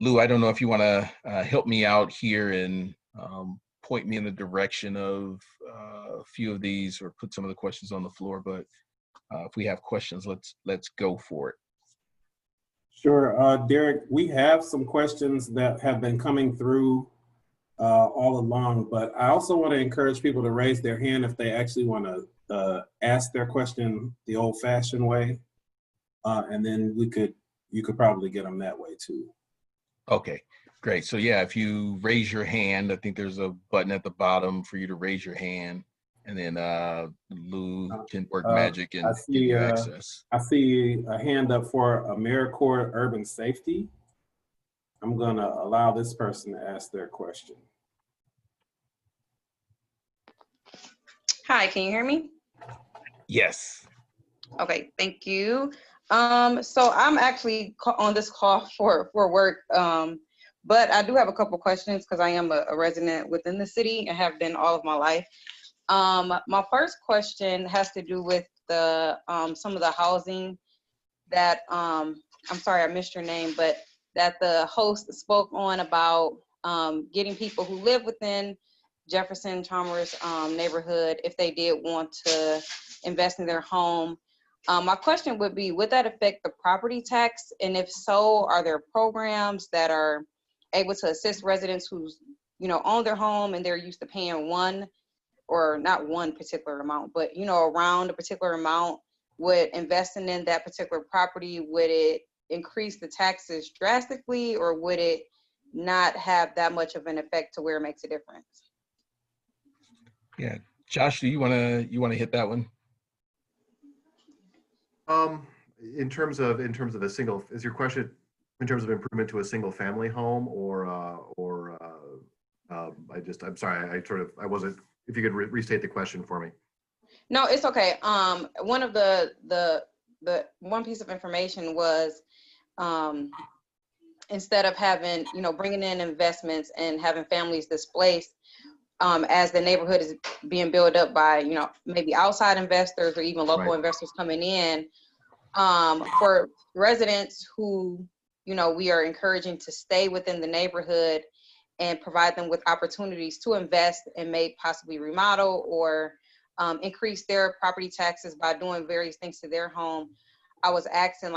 Lou, I don't know if you want to help me out here and point me in the direction of a few of these, or put some of the questions on the floor, but if we have questions, let's go for it. Sure. Derek, we have some questions that have been coming through all along, but I also want to encourage people to raise their hand if they actually want to ask their question the old-fashioned way, and then you could probably get them that way too. Okay, great. So yeah, if you raise your hand, I think there's a button at the bottom for you to raise your hand, and then Lou can work magic and give you access. I see a hand up for AmeriCorps Urban Safety. I'm going to allow this person to ask their question. Hi, can you hear me? Yes. Okay, thank you. So I'm actually on this call for work, but I do have a couple questions because I am a resident within the city and have been all of my life. My first question has to do with the some of the housing that I'm sorry I missed your name, but that the host spoke on about getting people who live within Jefferson-Chalmers neighborhood, if they did want to invest in their home. My question would be, would that affect the property tax? And if so, are there programs that are able to assist residents who's, own their home and they're used to paying one, or not one particular amount, but, around a particular amount? Would investing in that particular property, would it increase the taxes drastically, or would it not have that much of an effect to where it makes a difference? Yeah, Josh, do you want to hit that one? In terms of a single, is your question in terms of improvement to a single family home, or I'm sorry, I wasn't, if you could restate the question for me. No, it's okay. One of the one piece of information was, instead of having, bringing in investments and having families displaced, as the neighborhood is being built up by, maybe outside investors or even local investors coming in, for residents who, we are encouraging to stay within the neighborhood and provide them with opportunities to invest and may possibly remodel or increase their property taxes by doing various things to their home. I was asking,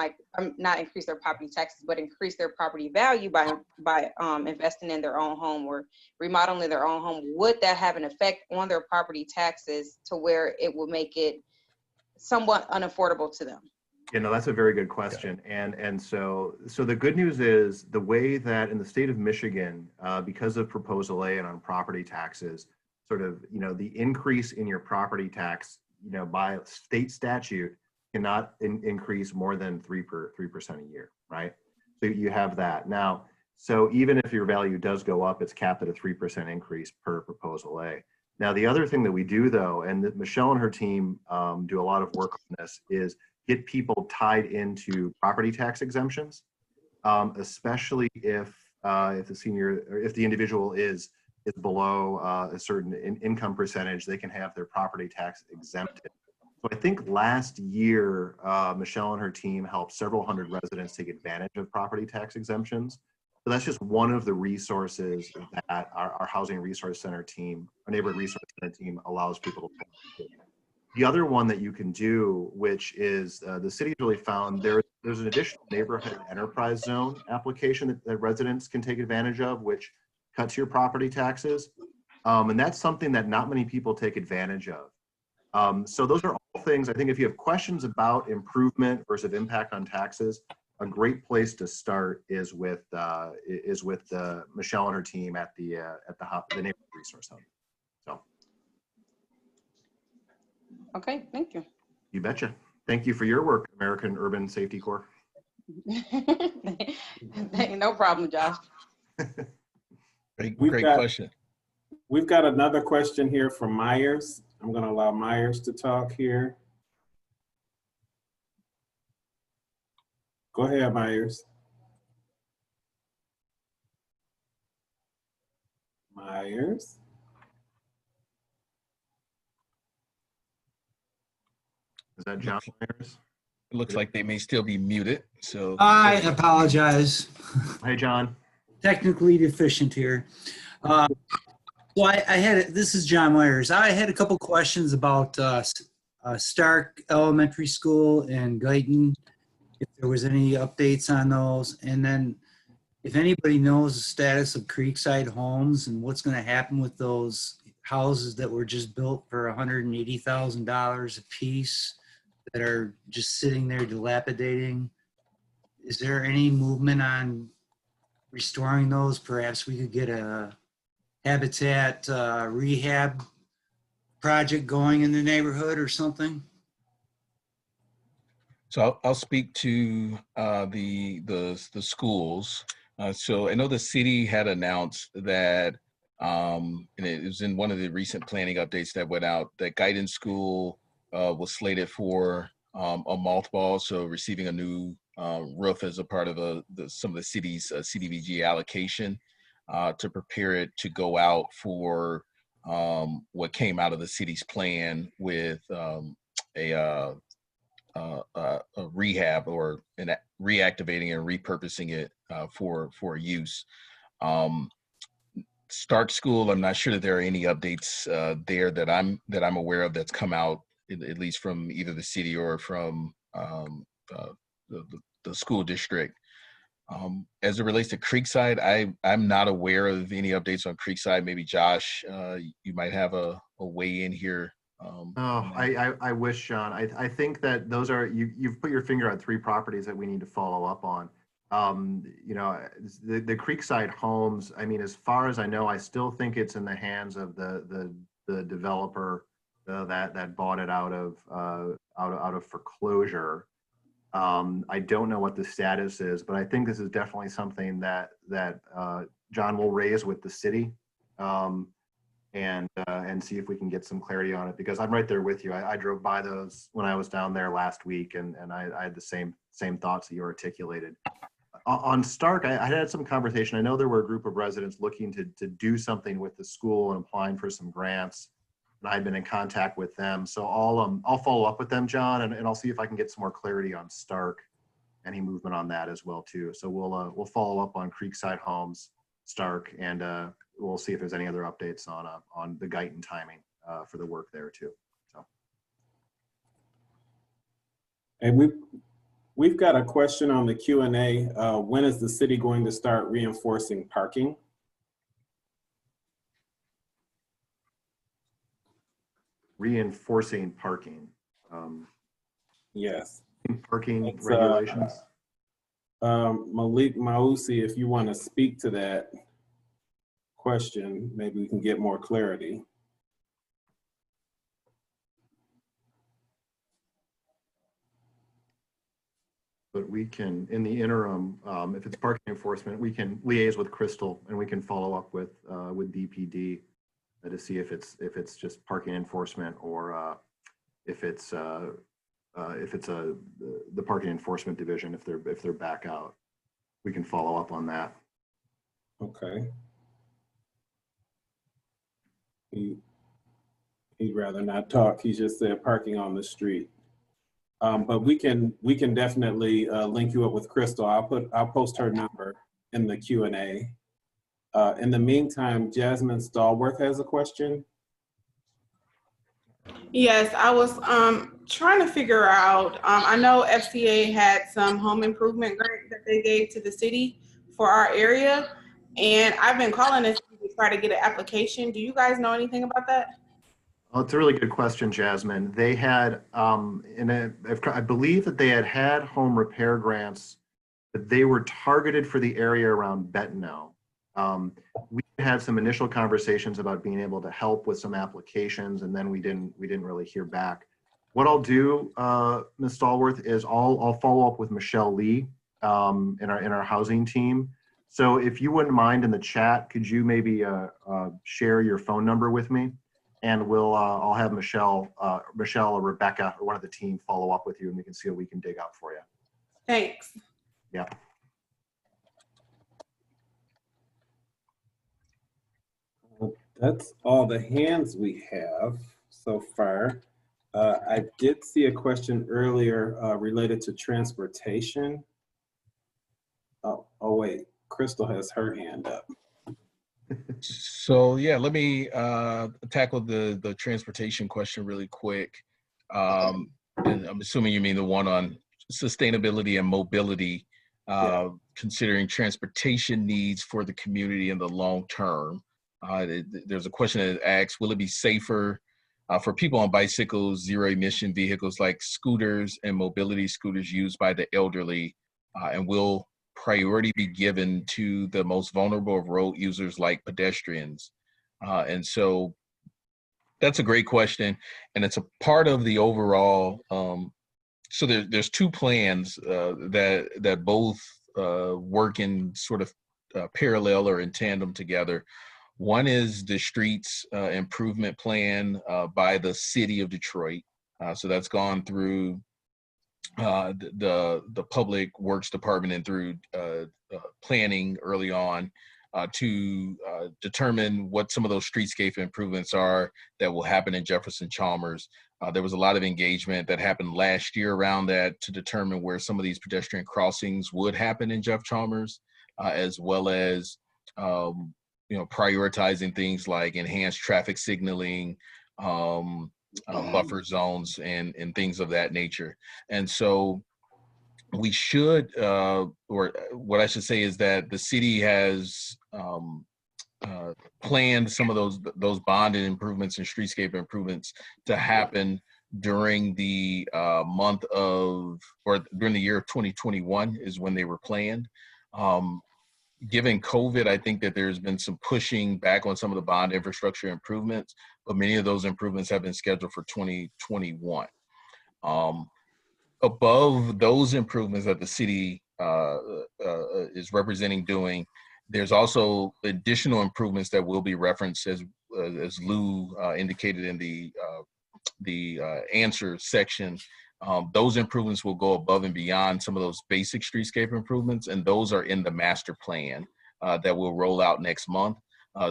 not increase their property taxes, but increase their property value by investing in their own home or remodeling their own home. Would that have an effect on their property taxes to where it will make it somewhat unaffordable to them? That's a very good question. And so the good news is, the way that in the state of Michigan, because of Proposal A and on property taxes, sort of, the increase in your property tax, by state statute, cannot increase more than 3% a year, right? So you have that. Now, so even if your value does go up, it's capped at a 3% increase per Proposal A. Now, the other thing that we do, though, and that Michelle and her team do a lot of work on this, is get people tied into property tax exemptions, especially if the senior, or if the individual is below a certain income percentage, they can have their property tax exempted. So I think last year, Michelle and her team helped several hundred residents take advantage of property tax exemptions. So that's just one of the resources that our Housing Resource Center team, our Neighborhood Resource Center team, allows people to do. The other one that you can do, which is the city's really found, there's an additional neighborhood enterprise zone application that residents can take advantage of, which cuts your property taxes. And that's something that not many people take advantage of. So those are all things, I think, if you have questions about improvement versus impact on taxes, a great place to start is with Michelle and her team at the Neighborhood Resource Center. So. Okay, thank you. You betcha. thank you for your work, American Urban Safety Corps. No problem, Josh. Great question. We've got another question here from Myers. I'm going to allow Myers to talk here. Go ahead, Myers. Myers. Is that John Myers? It looks like they may still be muted. So I apologize. Hi, John. Technically deficient here. Well, I had, this is John Myers. I had a couple questions about Stark Elementary School and Guyton, if there was any updates on those. And then if anybody knows the status of Creekside Homes and what's going to happen with those houses that were just built for $180,000 a piece that are just sitting there dilapidating. Is there any movement on restoring those? Perhaps we could get a habitat rehab project going in the neighborhood or something? So I'll speak to the schools. So I know the city had announced that, and it was in one of the recent planning updates that went out, that Guidance School was slated for a mothball, so receiving a new roof as a part of some of the city's CDBG allocation to prepare it to go out for what came out of the city's plan with a rehab or reactivating and repurposing it for use. Stark School, I'm not sure that there are any updates there that I'm aware of that's come out, at least from either the city or from the school district. As it relates to Creekside, I'm not aware of any updates on Creekside. Maybe Josh, you might have a way in here. I wish, John. I think that those are, you've put your finger on 3 properties that we need to follow up on. You know, the Creekside Homes, I mean, as far as I know, I still think it's in the hands of the developer that bought it out of foreclosure. I don't know what the status is, but I think this is definitely something that John will raise with the city, and see if we can get some clarity on it, because I'm right there with you. I drove by those when I was down there last week, and I had the same thoughts that you articulated. On Stark, I had some conversation. I know there were a group of residents looking to do something with the school and applying for some grants, and I've been in contact with them. So I'll follow up with them, John, and I'll see if I can get some more clarity on Stark, any movement on that as well too. So we'll follow up on Creekside Homes, Stark, and we'll see if there's any other updates on the Guyton timing for the work there too. So. And we've got a question on the Q&A. When is the city going to start reinforcing parking? Reinforcing parking. Yes. Parking regulations. Malik Mausi, if you want to speak to that question, maybe we can get more clarity. But we can, in the interim, if it's parking enforcement, we can liaise with Crystal and we can follow up with DPD to see if it's just parking enforcement or if it's the parking enforcement division, if they're back out. We can follow up on that. Okay. He'd rather not talk. He just said parking on the street. But we can definitely link you up with Crystal. I'll post her number in the Q&A. In the meantime, Jasmine Stallworth has a question. Yes, I was trying to figure out, I know FCA had some home improvement grant that they gave to the city for our area, and I've been calling this to try to get an application. Do you guys know anything about that? Well, it's a really good question, Jasmine. They had, I believe that they had home repair grants, but they were targeted for the area around Betno. We had some initial conversations about being able to help with some applications, and then we didn't really hear back. What I'll do, Ms. Stallworth, is I'll follow up with Michelle Lee in our housing team. So if you wouldn't mind in the chat, could you maybe share your phone number with me, and I'll have Michelle or Rebecca or one of the team follow up with you, and we can see what we can dig out for you. Thanks. Yeah. That's all the hands we have so far. I did see a question earlier related to transportation. Oh wait, Crystal has her hand up. So yeah, let me tackle the transportation question really quick. And I'm assuming you mean the one on sustainability and mobility, considering transportation needs for the community in the long term. There's a question that asks, will it be safer for people on bicycles, zero emission vehicles like scooters and mobility scooters used by the elderly, and will priority be given to the most vulnerable of road users like pedestrians? And so that's a great question, and it's a part of the overall. So there's two plans that both work in sort of parallel or in tandem together. One is the streets improvement plan by the city of Detroit. So that's gone through the Public Works Department and through planning early on to determine what some of those streetscape improvements are that will happen in Jefferson-Chalmers. There was a lot of engagement that happened last year around that to determine where some of these pedestrian crossings would happen in Jeff-Chalmers, as well as prioritizing things like enhanced traffic signaling, buffer zones, and things of that nature. And so we should, or what I should say is that the city has planned some of those bonded improvements and streetscape improvements to happen during the month of, or during the year of 2021 is when they were planned. Given COVID, I think that there's been some pushing back on some of the bond infrastructure improvements, but many of those improvements have been scheduled for 2021. Above those improvements that the city is representing doing, there's also additional improvements that will be referenced as Lou indicated in the answer section. Those improvements will go above and beyond some of those basic streetscape improvements, and those are in the master plan that will roll out next month.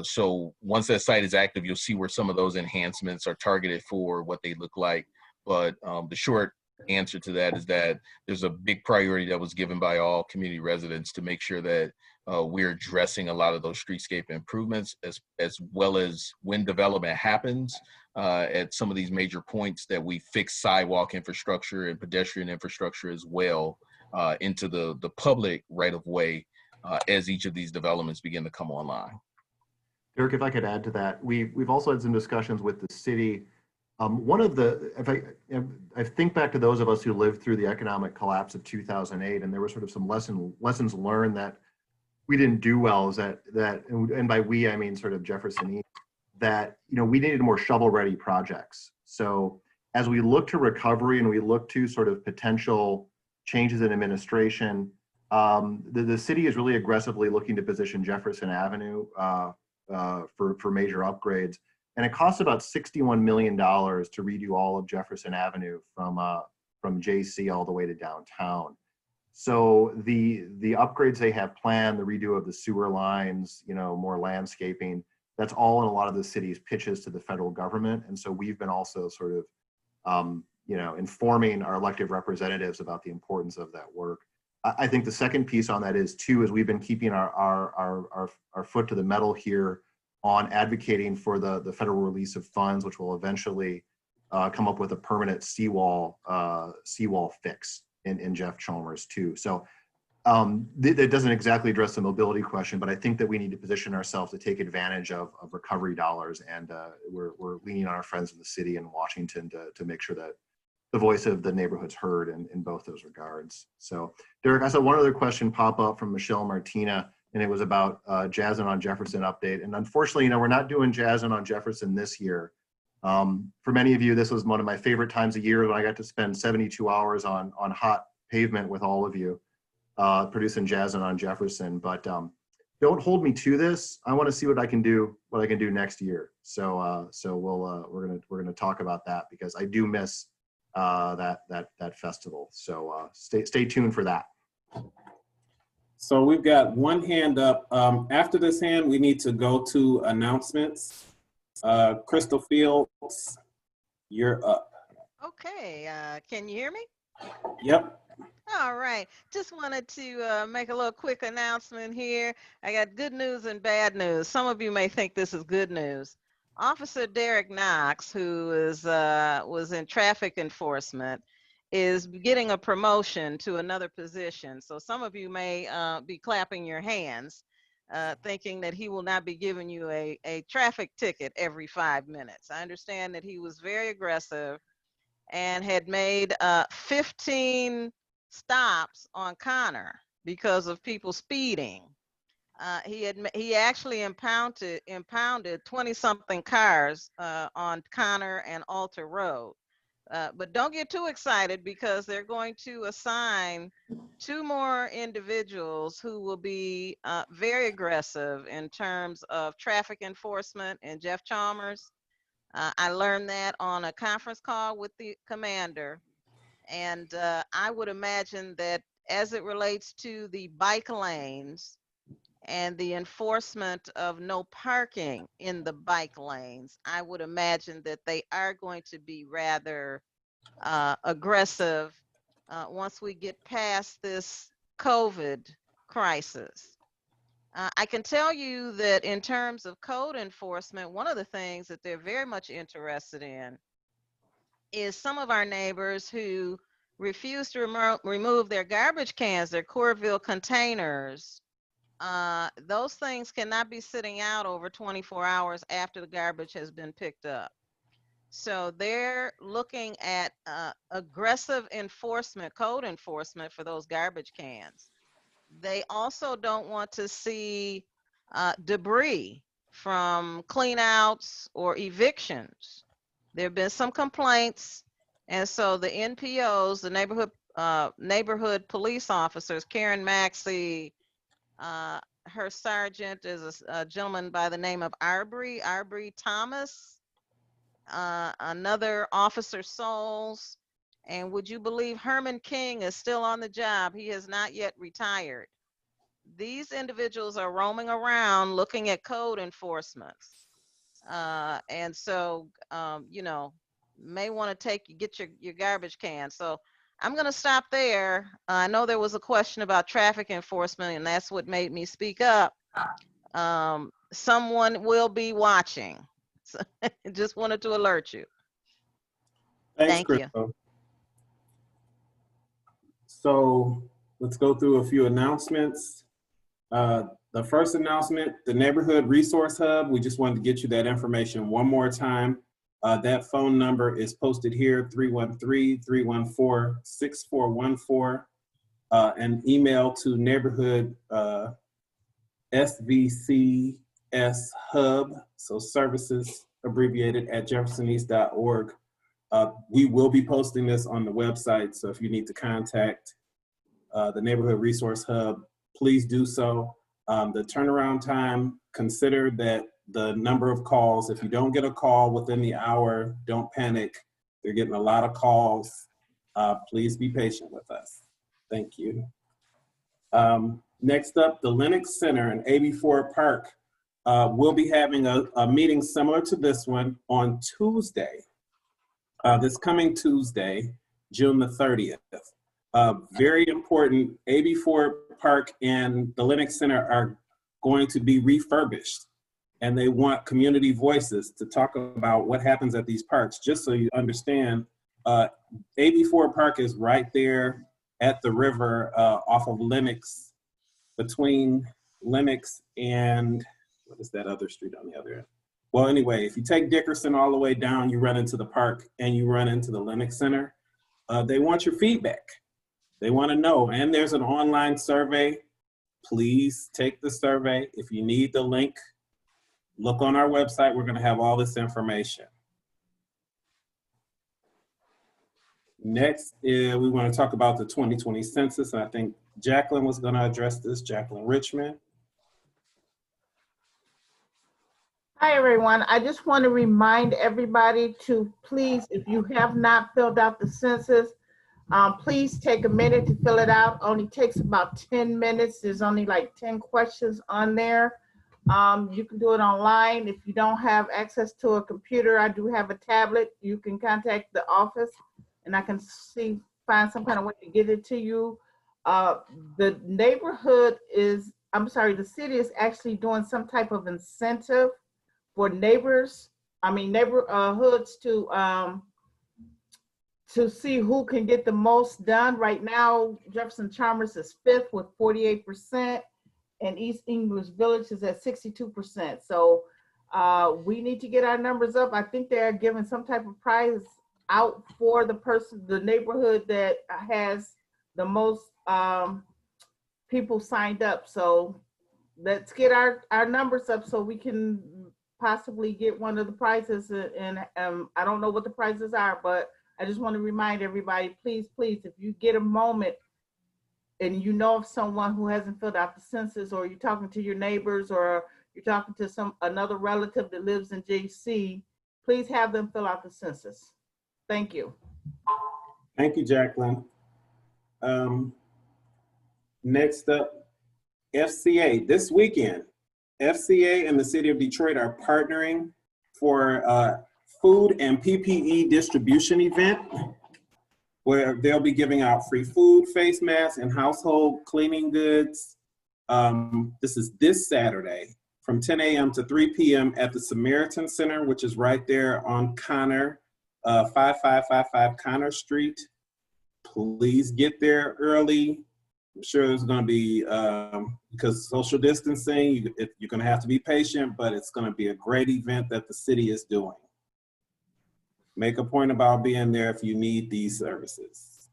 So once that site is active, you'll see where some of those enhancements are targeted for, what they look like. But the short answer to that is that there's a big priority that was given by all community residents to make sure that we're addressing a lot of those streetscape improvements, as well as when development happens at some of these major points, that we fix sidewalk infrastructure and pedestrian infrastructure as well into the public right of way as each of these developments begin to come online. Derek, if I could add to that, we've also had some discussions with the city. One of the, if I think back to those of us who lived through the economic collapse of 2008, and there were sort of some lessons learned that we didn't do well, is that and by we I mean sort of Jefferson East, that we needed more shovel-ready projects. So as we look to recovery and we look to sort of potential changes in administration, the city is really aggressively looking to position Jefferson Avenue for major upgrades. And it costs about $61 million to redo all of Jefferson Avenue from JC all the way to downtown. So the upgrades they have planned, the redo of the sewer lines, more landscaping, that's all in a lot of the city's pitches to the federal government. And so we've been also sort of, informing our elected representatives about the importance of that work. I think the second piece on that is we've been keeping our foot to the metal here on advocating for the federal release of funds, which will eventually come up with a permanent seawall fix in Jeff-Chalmers too. So that doesn't exactly address the mobility question, but I think that we need to position ourselves to take advantage of recovery dollars, and we're leaning on our friends in the city and Washington to make sure that the voice of the neighborhood's heard in both those regards. So Derek, I saw one other question pop up from Michelle Martina, and it was about Jazzin' on Jefferson update. And unfortunately, we're not doing Jazzin' on Jefferson this year. For many of you, this was one of my favorite times of year when I got to spend 72 hours on hot pavement with all of you, producing Jazz and on Jefferson. But don't hold me to this. I want to see what I can do next year. So we're gonna talk about that, because I do miss that festival. So stay tuned for that. So we've got one hand up. After this hand, we need to go to announcements. Crystal Fields, you're up. Okay, can you hear me? Yep. All right, just wanted to make a little quick announcement here. I got good news and bad news. Some of you may think this is good news. Officer Derek Knox, who is was in traffic enforcement, is getting a promotion to another position. So some of you may be clapping your hands, thinking that he will not be giving you a traffic ticket every 5 minutes. I understand that he was very aggressive and had made 15 stops on Connor because of people speeding. He actually impounded 20-something cars on Connor and Alter Road. But don't get too excited, because they're going to assign 2 more individuals who will be very aggressive in terms of traffic enforcement, and Jeff Chalmers. I learned that on a conference call with the commander. And I would imagine that as it relates to the bike lanes and the enforcement of no parking in the bike lanes, I would imagine that they are going to be rather aggressive once we get past this COVID crisis. I can tell you that in terms of code enforcement, one of the things that they're very much interested in is some of our neighbors who refuse to remove their garbage cans, their Corville containers. Those things cannot be sitting out over 24 hours after the garbage has been picked up. So they're looking at aggressive enforcement, code enforcement for those garbage cans. They also don't want to see debris from cleanouts or evictions. There have been some complaints, and so the NPOs, the neighborhood police officers, Karen Maxey, her sergeant is a gentleman by the name of Arbery Thomas, another officer Souls, and would you believe Herman King is still on the job? He has not yet retired. These individuals are roaming around looking at code enforcement. And so, you know, may want to get your garbage can. So I'm going to stop there. I know there was a question about traffic enforcement, and that's what made me speak up. Someone will be watching. So just wanted to alert you. Thanks, Thank you. Crystal. So let's go through a few announcements. The first announcement, the Neighborhood Resource Hub, we just wanted to get you that information one more time. That phone number is posted here, 313-314-6414. An email to neighborhood SVCS Hub, so services abbreviated at jeffersoneast.org. We will be posting this on the website, so if you need to contact the Neighborhood Resource Hub, please do so. The turnaround time, consider that the number of calls, if you don't get a call within the hour, don't panic. They're getting a lot of calls. Please be patient with us. Thank you. Next up, the Lennox Center in AB4 Park will be having a meeting similar to this one on Tuesday. This coming Tuesday, June the 30th. Very important, AB4 Park and the Lennox Center are going to be refurbished, and they want community voices to talk about what happens at these parks. Just so you understand, AB4 Park is right there at the river off of Lennox, between Lennox and, what is that other street on the other end? Well, anyway, if you take Dickerson all the way down, you run into the park and you run into the Lennox Center. They want your feedback. They want to know, and there's an online survey. Please take the survey. If you need the link, look on our website. We're going to have all this information. Next, we want to talk about the 2020 census. And I think Jacqueline was going to address this, Jacqueline Richmond. Hi, everyone. I just want to remind everybody to please, if you have not filled out the census, please take a minute to fill it out. Only takes about 10 minutes. There's only like 10 questions on there. You can do it online. If you don't have access to a computer, I do have a tablet. You can contact the office and I can find some kind of way to get it to you. The neighborhood is, I'm sorry, the city is actually doing some type of incentive for neighborhoods to see who can get the most done. Right now, Jefferson-Chalmers is 5th with 48%, and East English Village is at 62%. So we need to get our numbers up. I think they're giving some type of prize out for the neighborhood that has the most people signed up. So let's get our numbers up so we can possibly get one of the prizes. And I don't know what the prizes are, but I just want to remind everybody, please, if you get a moment and you know of someone who hasn't filled out the census, or you're talking to your neighbors, or you're talking to another relative that lives in JC, please have them fill out the census. Thank you. Thank you, Jacqueline. Next up, FCA. This weekend, FCA and the City of Detroit are partnering for food and PPE distribution event where they'll be giving out free food, face masks, and household cleaning goods. This is this Saturday from 10 a.m. to 3 p.m. at the Samaritan Center, which is right there on Connor, 5555 Connor Street. Please get there early. I'm sure there's going to be, because social distancing, you're going to have to be patient, but it's going to be a great event that the city is doing. Make a point about being there if you need these services.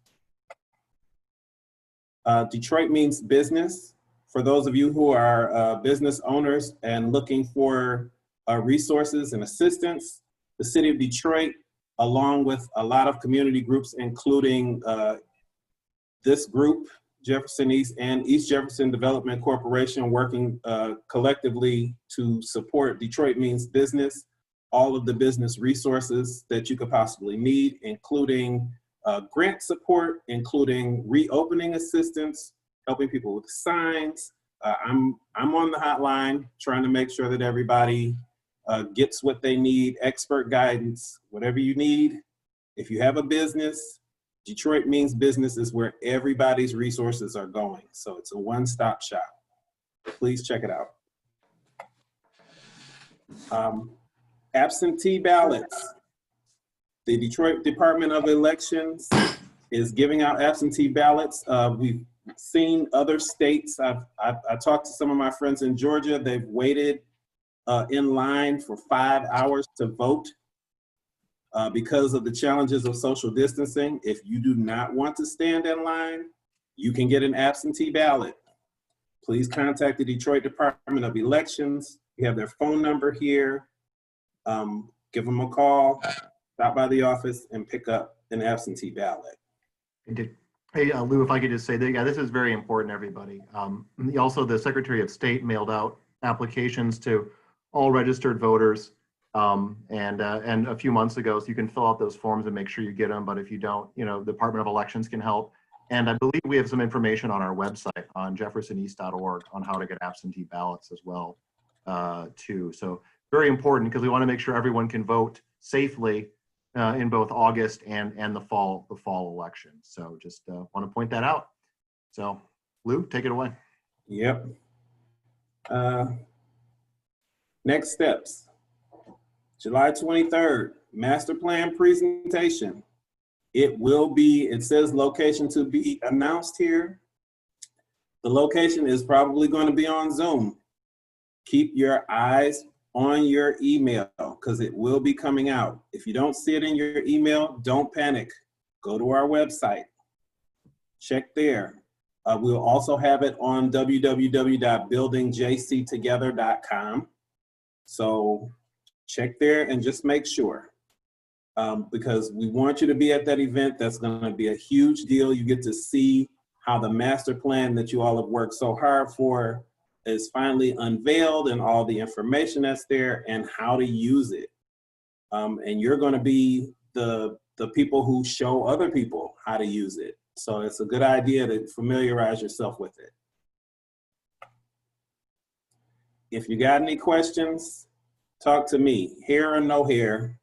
Detroit means business. For those of you who are business owners and looking for resources and assistance, the City of Detroit, along with a lot of community groups, including this group, Jefferson East and East Jefferson Development Corporation, working collectively to support Detroit Means Business, all of the business resources that you could possibly need, including grant support, including reopening assistance, helping people with signs. I'm on the hotline trying to make sure that everybody gets what they need, expert guidance, whatever you need. If you have a business, Detroit Means Business is where everybody's resources are going. So it's a one-stop shop. Please check it out. Absentee ballots. The Detroit Department of Elections is giving out absentee ballots. We've seen other states. I talked to some of my friends in Georgia. They've waited in line for 5 hours to vote because of the challenges of social distancing. If you do not want to stand in line, you can get an absentee ballot. Please contact the Detroit Department of Elections. We have their phone number here. Give them a call, stop by the office, and pick up an absentee ballot. Hey, Lou, if I could just say that, yeah, this is very important, everybody. Also, the Secretary of State mailed out applications to all registered voters and a few months ago, so you can fill out those forms and make sure you get them. But if you don't, the Department of Elections can help. And I believe we have some information on our website on jeffersoneast.org on how to get absentee ballots as well, too. So very important, because we want to make sure everyone can vote safely in both August and the fall election. So just want to point that out. So Lou, take it away. Yep. Next steps. July 23rd, master plan presentation. It says location to be announced here. The location is probably going to be on Zoom. Keep your eyes on your email because it will be coming out. If you don't see it in your email, don't panic. Go to our website. Check there. We'll also have it on www.buildingjctogether.com. So check there and just make sure. because we want you to be at that event. That's going to be a huge deal. You get to see how the master plan that you all have worked so hard for is finally unveiled, and all the information that's there and how to use it. And you're going to be the people who show other people how to use it. So it's a good idea to familiarize yourself with it. If you got any questions, talk to me. Hair or no hair,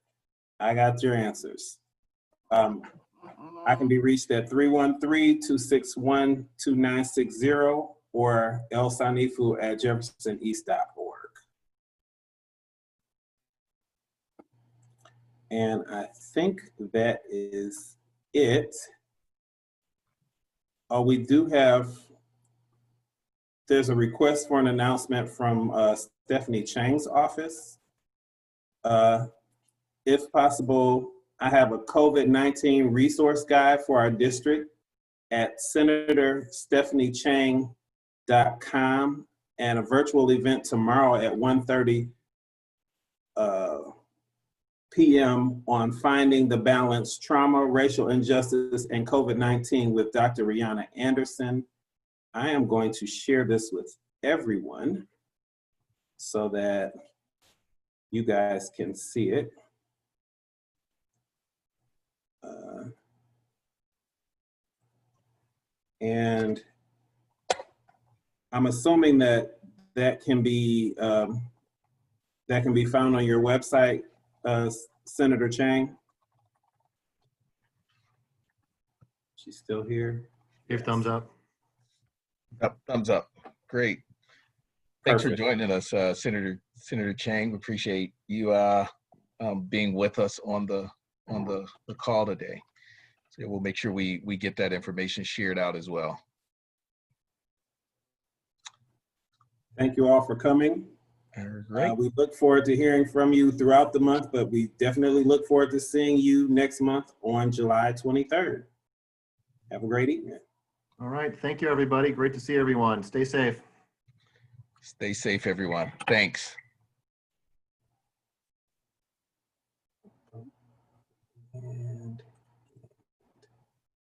I got your answers. I can be reached at 313-261-2960 or elsanifu@jeffersoneast.org. And I think that is it. Oh, we do have, there's a request for an announcement from Stephanie Chang's office. If possible, I have a COVID-19 resource guide for our district at senatorstephaниechang.com, and a virtual event tomorrow at 1:30 p.m. on finding the balance, trauma, racial injustice, and COVID-19 with Dr. Rihanna Anderson. I am going to share this with everyone so that you guys can see it. And I'm assuming that that can be found on your website, Senator Chang. She's still here. Give thumbs up. Yep, thumbs up. Great. Thanks Perfect. for joining us, Senator Chang. We appreciate you being with us on the call today. So we'll make sure we get that information shared out as well. Thank you all for coming. Great. We look forward to hearing from you throughout the month, but we definitely look forward to seeing you next month on July 23rd. Have a great evening. All right. Thank you, everybody. Great to see everyone. Stay safe. Stay safe, everyone. Thanks. And